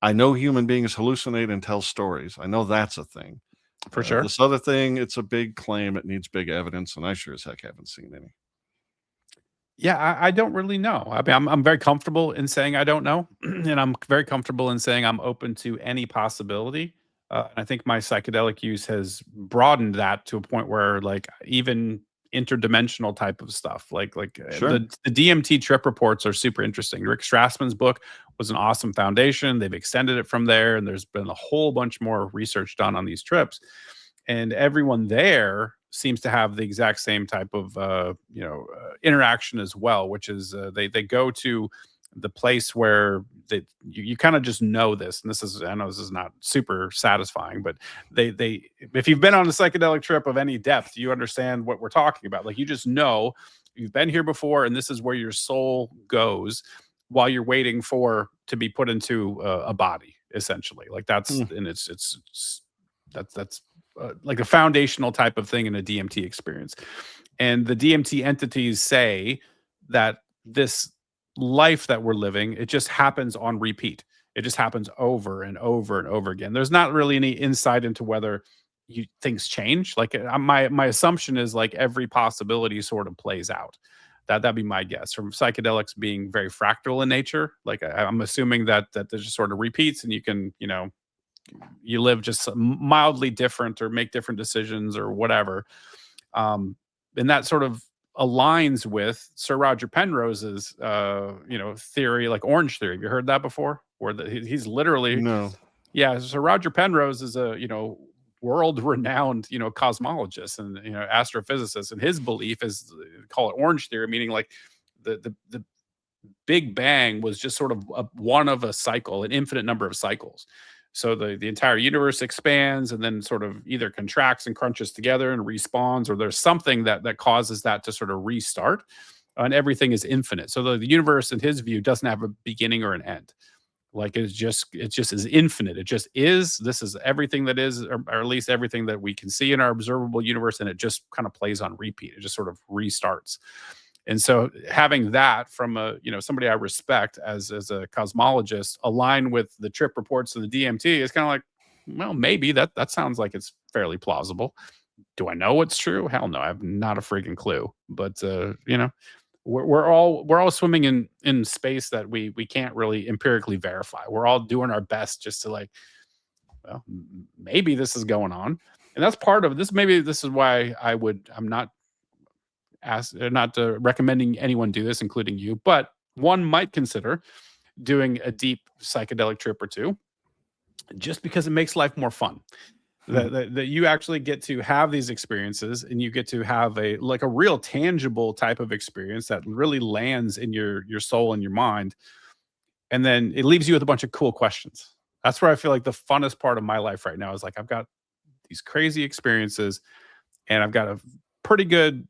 I know human beings hallucinate and tell stories. I know that's a thing. For sure. This other thing, it's a big claim. It needs big evidence, and I sure as heck haven't seen any. Yeah, I don't really know. I mean, I'm very comfortable in saying I don't know, and I'm very comfortable in saying I'm open to any possibility. I think my psychedelic use has broadened that to a point where, like, even interdimensional type of stuff. Sure. The DMT trip reports are super interesting. Rick Strassman's book was an awesome foundation. They've extended it from there, and there's been a whole bunch more research done on these trips. And everyone there seems to have the exact same type of interaction as well, which is they go to the place where you kind of just know this, and I know this is not super satisfying, but they if you've been on a psychedelic trip of any depth, you understand what we're talking about. Like, you just know you've been here before, and this is where your soul goes while you're waiting to be put into a body, essentially. Like, that's and that's like a foundational type of thing in a DMT experience. And the DMT entities say that this life that we're living, it just happens on repeat. It just happens over and over and over again. There's not really any insight into whether things change. Like, my assumption is, like, every possibility sort of plays out. That'd be my guess, from psychedelics being very fractal in nature. Like, I'm assuming that there's just sort of repeats, and you can, you live just mildly different or make different decisions or whatever. And that sort of aligns with Sir Roger Penrose's, theory, like orange theory. Have you heard that before? Where he's literally, no. Yeah. So Roger Penrose is a, world-renowned, cosmologist and, astrophysicist. And his belief is, call it orange theory, meaning like the Big Bang was just sort of one of a cycle, an infinite number of cycles. So the entire universe expands and then sort of either contracts and crunches together and respawns, or there's something that causes that to sort of restart, and everything is infinite. So the universe, in his view, doesn't have a beginning or an end. Like, it just is infinite. It just is. This is everything that is, or at least everything that we can see in our observable universe, and it just kind of plays on repeat. It just sort of restarts. And so having that from somebody I respect as a cosmologist align with the trip reports of the DMT is kind of like, well, maybe that sounds like it's fairly plausible. Do I know what's true? Hell no, I have not a freaking clue. But we're all swimming in space that we can't really empirically verify. We're all doing our best just to, like, well, maybe this is going on. And that's part of this. Maybe this is why I'm not recommending anyone do this, including you, but one might consider doing a deep psychedelic trip or two, just because it makes life more fun. That you actually get to have these experiences, and you get to have a real tangible type of experience that really lands in your soul and your mind, and then it leaves you with a bunch of cool questions. That's where I feel like the funnest part of my life right now is, like, I've got these crazy experiences, and I've got a pretty good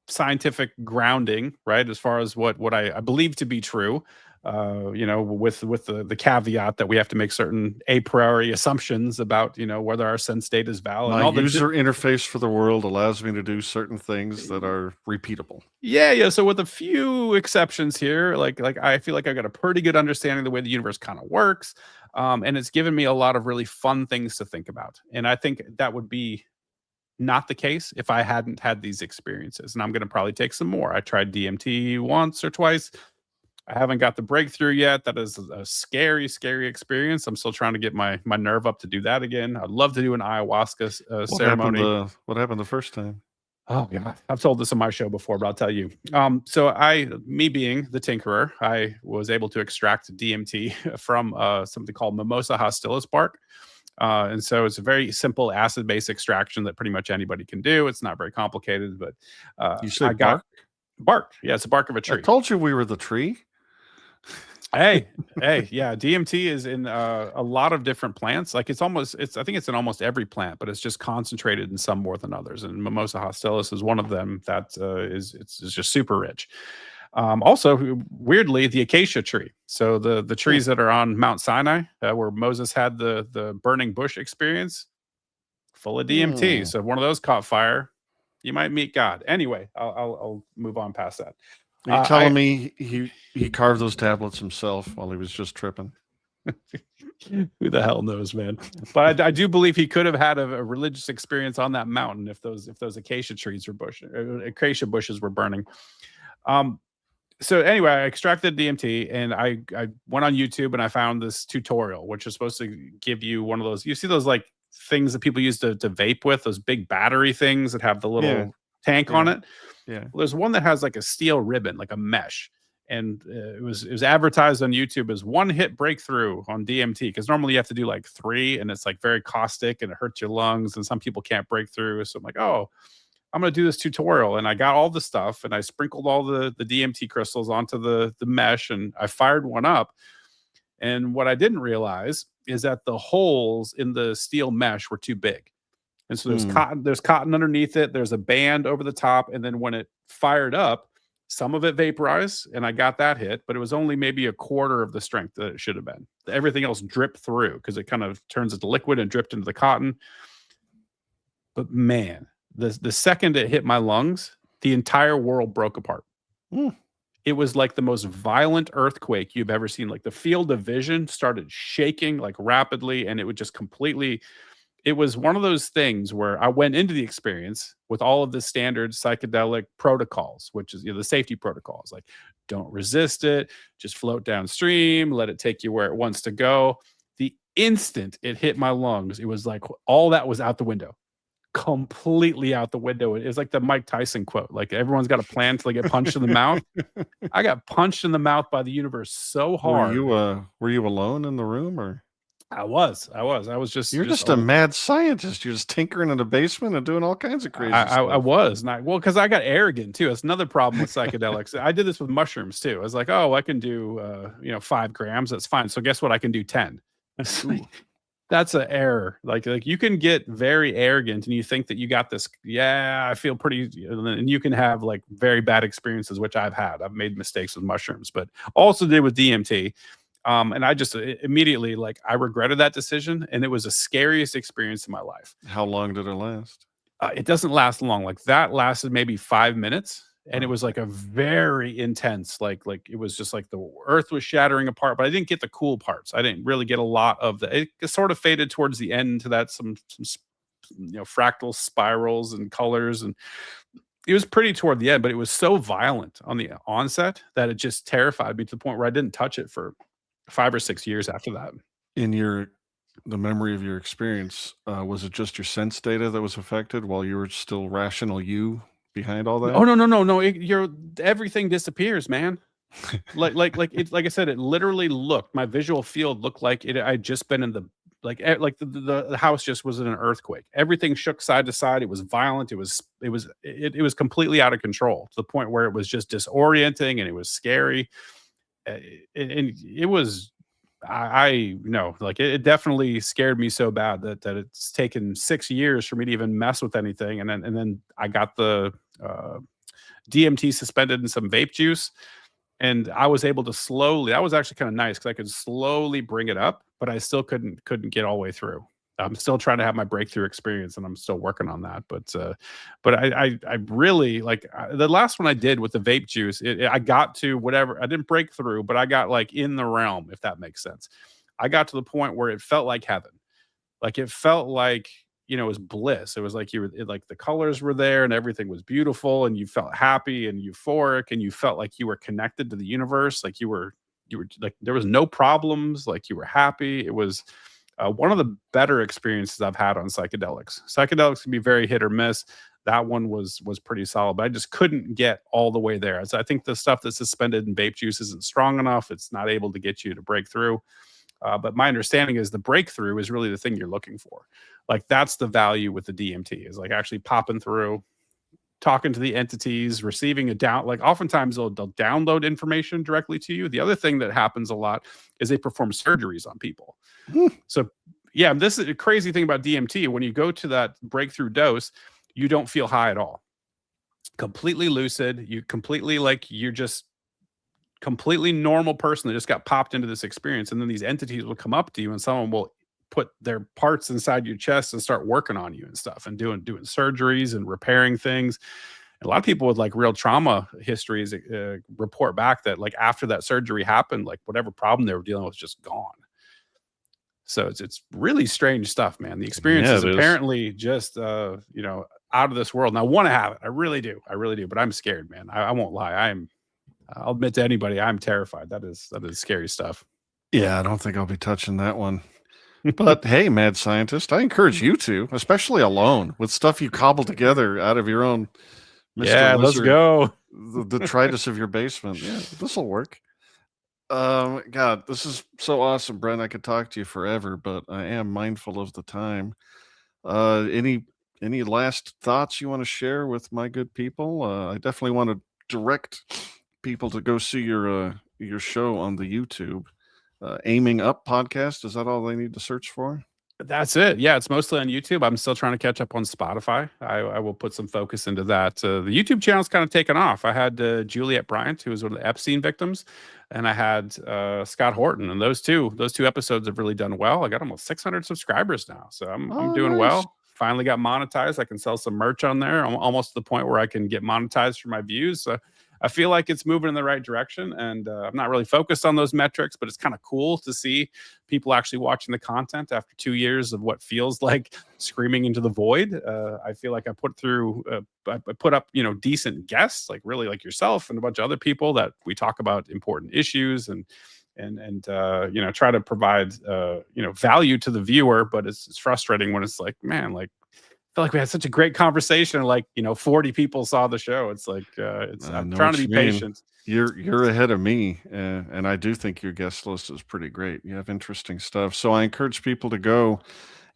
scientific grounding, right, as far as what I believe to be true, with the caveat that we have to make certain a priori assumptions about, whether our sense data is valid. My user interface for the world allows me to do certain things that are repeatable. Yeah. So with a few exceptions here, like I feel like I got a pretty good understanding of the way the universe kind of works, and it's given me a lot of really fun things to think about. And I think that would be not the case if I hadn't had these experiences. And I'm going to probably take some more. I tried DMT once or twice. I haven't got the breakthrough yet. That is a scary, scary experience. I'm still trying to get my nerve up to do that again. I'd love to do an ayahuasca ceremony. What happened the first time? Oh, God. I've told this on my show before, but I'll tell you. So me being the tinkerer, I was able to extract DMT from something called Mimosa hostilis bark. And so it's a very simple acid-based extraction that pretty much anybody can do. It's not very complicated, but you said bark? Bark. Yeah, it's the bark of a tree. I told you we were the tree. Hey, yeah. DMT is in a lot of different plants. Like, I think it's in almost every plant, but it's just concentrated in some more than others. And Mimosa hostilis is one of them that is just super rich. Also, weirdly, the acacia tree. So the trees that are on Mount Sinai, where Moses had the burning bush experience, full of DMT. So if one of those caught fire, you might meet God. Anyway, I'll move on past that. Are you telling me he carved those tablets himself while he was just tripping? Who the hell knows, man? But I do believe he could have had a religious experience on that mountain if those acacia bushes were burning. So anyway, I extracted DMT, and I went on YouTube and I found this tutorial, which is supposed to give you one of those. You see those like things that people use to vape with, those big battery things that have the little tank on it. Yeah. Well, there's one that has like a steel ribbon, like a mesh. And it was advertised on YouTube as one hit breakthrough on DMT, because normally you have to do like 3, and it's like very caustic and it hurts your lungs, and some people can't break through. So I'm like, oh, I'm going to do this tutorial. And I got all the stuff and I sprinkled all the DMT crystals onto the mesh, and I fired one up. And what I didn't realize is that the holes in the steel mesh were too big. And so there's cotton underneath it. There's a band over the top. And then when it fired up, some of it vaporized, and I got that hit, but it was only maybe a quarter of the strength that it should have been. Everything else dripped through because it kind of turns into liquid and dripped into the cotton. But man, the second it hit my lungs, the entire world broke apart. It was like the most violent earthquake you've ever seen. Like the field of vision started shaking like rapidly, and it would just completely... It was one of those things where I went into the experience with all of the standard psychedelic protocols, which is, the safety protocols, like don't resist it, just float downstream, let it take you where it wants to go. The instant it hit my lungs, it was like all that was out the window, completely out the window. It was like the Mike Tyson quote, like everyone's got a plan till they get punched in the mouth. I got punched in the mouth by the universe so hard. Were you alone in the room, or? I was just... You're just a mad scientist. You're just tinkering in the basement and doing all kinds of crazy stuff. I was not, well, because I got arrogant too. That's another problem with psychedelics. I did this with mushrooms too. I was like, oh, I can do 5 grams. That's fine. So guess what? I can do 10. That's an error. Like you can get very arrogant and you think that you got this. Yeah, I feel pretty, and you can have like very bad experiences, which I've had. I've made mistakes with mushrooms, but also did with DMT. And I just immediately, like, I regretted that decision, and it was the scariest experience in my life. How long did it last? It doesn't last long. Like that lasted maybe 5 minutes, and it was like a very intense, like it was just like the earth was shattering apart, but I didn't get the cool parts. I didn't really get a lot of the... It sort of faded towards the end to that some fractal spirals and colors, and it was pretty toward the end, but it was so violent on the onset that it just terrified me to the point where I didn't touch it for 5 or 6 years after that. In the memory of your experience, was it just your sense data that was affected while you were still rational you behind all that? Oh, no. Everything disappears, man. like I said, it literally looked... My visual field looked like it. I'd just been in the the house just was in an earthquake. Everything shook side to side. It was violent. It was completely out of control to the point where it was just disorienting and it was scary. And it was, I know, like it definitely scared me so bad that it's taken 6 years for me to even mess with anything. And then I got the DMT suspended in some vape juice, and I was able to slowly... That was actually kind of nice because I could slowly bring it up, but I still couldn't get all the way through. I'm still trying to have my breakthrough experience, and I'm still working on that. But I really like the last one I did with the vape juice. I got to whatever. I didn't break through, but I got like in the realm, if that makes sense. I got to the point where it felt like heaven. Like it felt like, it was bliss. It was like like the colors were there and everything was beautiful, and you felt happy and euphoric, and you felt like you were connected to the universe. Like you were like, there was no problems. Like you were happy. It was one of the better experiences I've had on psychedelics. Psychedelics can be very hit or miss. That one was pretty solid, but I just couldn't get all the way there. So I think the stuff that's suspended in vape juice isn't strong enough. It's not able to get you to break through. But my understanding is the breakthrough is really the thing you're looking for. Like that's the value with the DMT, is like actually popping through, talking to the entities, receiving a down... Like oftentimes they'll download information directly to you. The other thing that happens a lot is they perform surgeries on people. So yeah, this is a crazy thing about DMT. When you go to that breakthrough dose, you don't feel high at all. Completely lucid. You completely you're just completely normal person that just got popped into this experience. And then these entities will come up to you, and someone will put their parts inside your chest and start working on you and stuff, and doing surgeries and repairing things. And a lot of people with like real trauma histories report back that like after that surgery happened, like whatever problem they were dealing with was just gone. So it's really strange stuff, man. The experience is apparently just out of this world. And I want to have it. I really do. But I'm scared, man. I won't lie. I'll admit to anybody, I'm terrified. That is scary stuff. Yeah, I don't think I'll be touching that one. But hey, mad scientist, I encourage you to, especially alone, with stuff you cobble together out of your own Yeah, let's Lizard, go. the detritus of your basement. Yeah, this will work. God, this is so awesome, Brent. I could talk to you forever, but I am mindful of the time. Any last thoughts you want to share with my good people? I definitely want to direct people to go see your show on the YouTube. Aiming Up podcast. Is that all they need to search for? That's it. Yeah, it's mostly on YouTube. I'm still trying to catch up on Spotify. I will put some focus into that. The YouTube channel's kind of taken off. I had Juliet Bryant, who was one of the Epstein victims, and I had Scott Horton, and those two episodes have really done well. I got almost 600 subscribers now, so I'm doing Nice. well. Finally got monetized. I can sell some merch on there. I'm almost to the point where I can get monetized for my views. So I feel like it's moving in the right direction, and I'm not really focused on those metrics, but it's kind of cool to see people actually watching the content after 2 years of what feels like screaming into the void. I feel like I put up, decent guests, like really like yourself and a bunch of other people that we talk about important issues and try to provide value to the viewer. But it's frustrating when it's like, man, like I feel like we had such a great conversation. Like 40 people saw the show. It's like I'm trying to be patient. You're ahead of me, and I do think your guest list is pretty great. You have interesting stuff, so I encourage people to go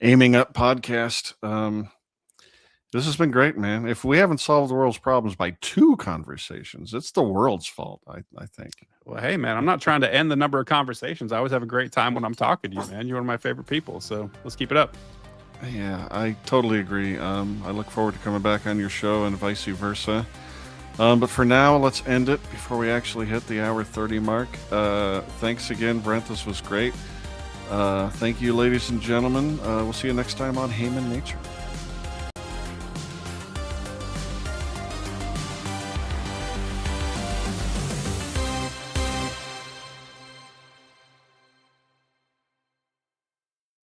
Aiming Up podcast. This has been great, man. If we haven't solved the world's problems by 2 conversations, it's the world's fault, I think. Well, hey, man, I'm not trying to end the number of conversations. I always have a great time when I'm talking to you, man. You're one of my favorite people, so let's keep it up. Yeah, I totally agree. I look forward to coming back on your show and vice versa. But for now, let's end it before we actually hit the hour 30 mark. Thanks again, Brent. This was great. Thank you, ladies and gentlemen. We'll see you next time on Haman Nature.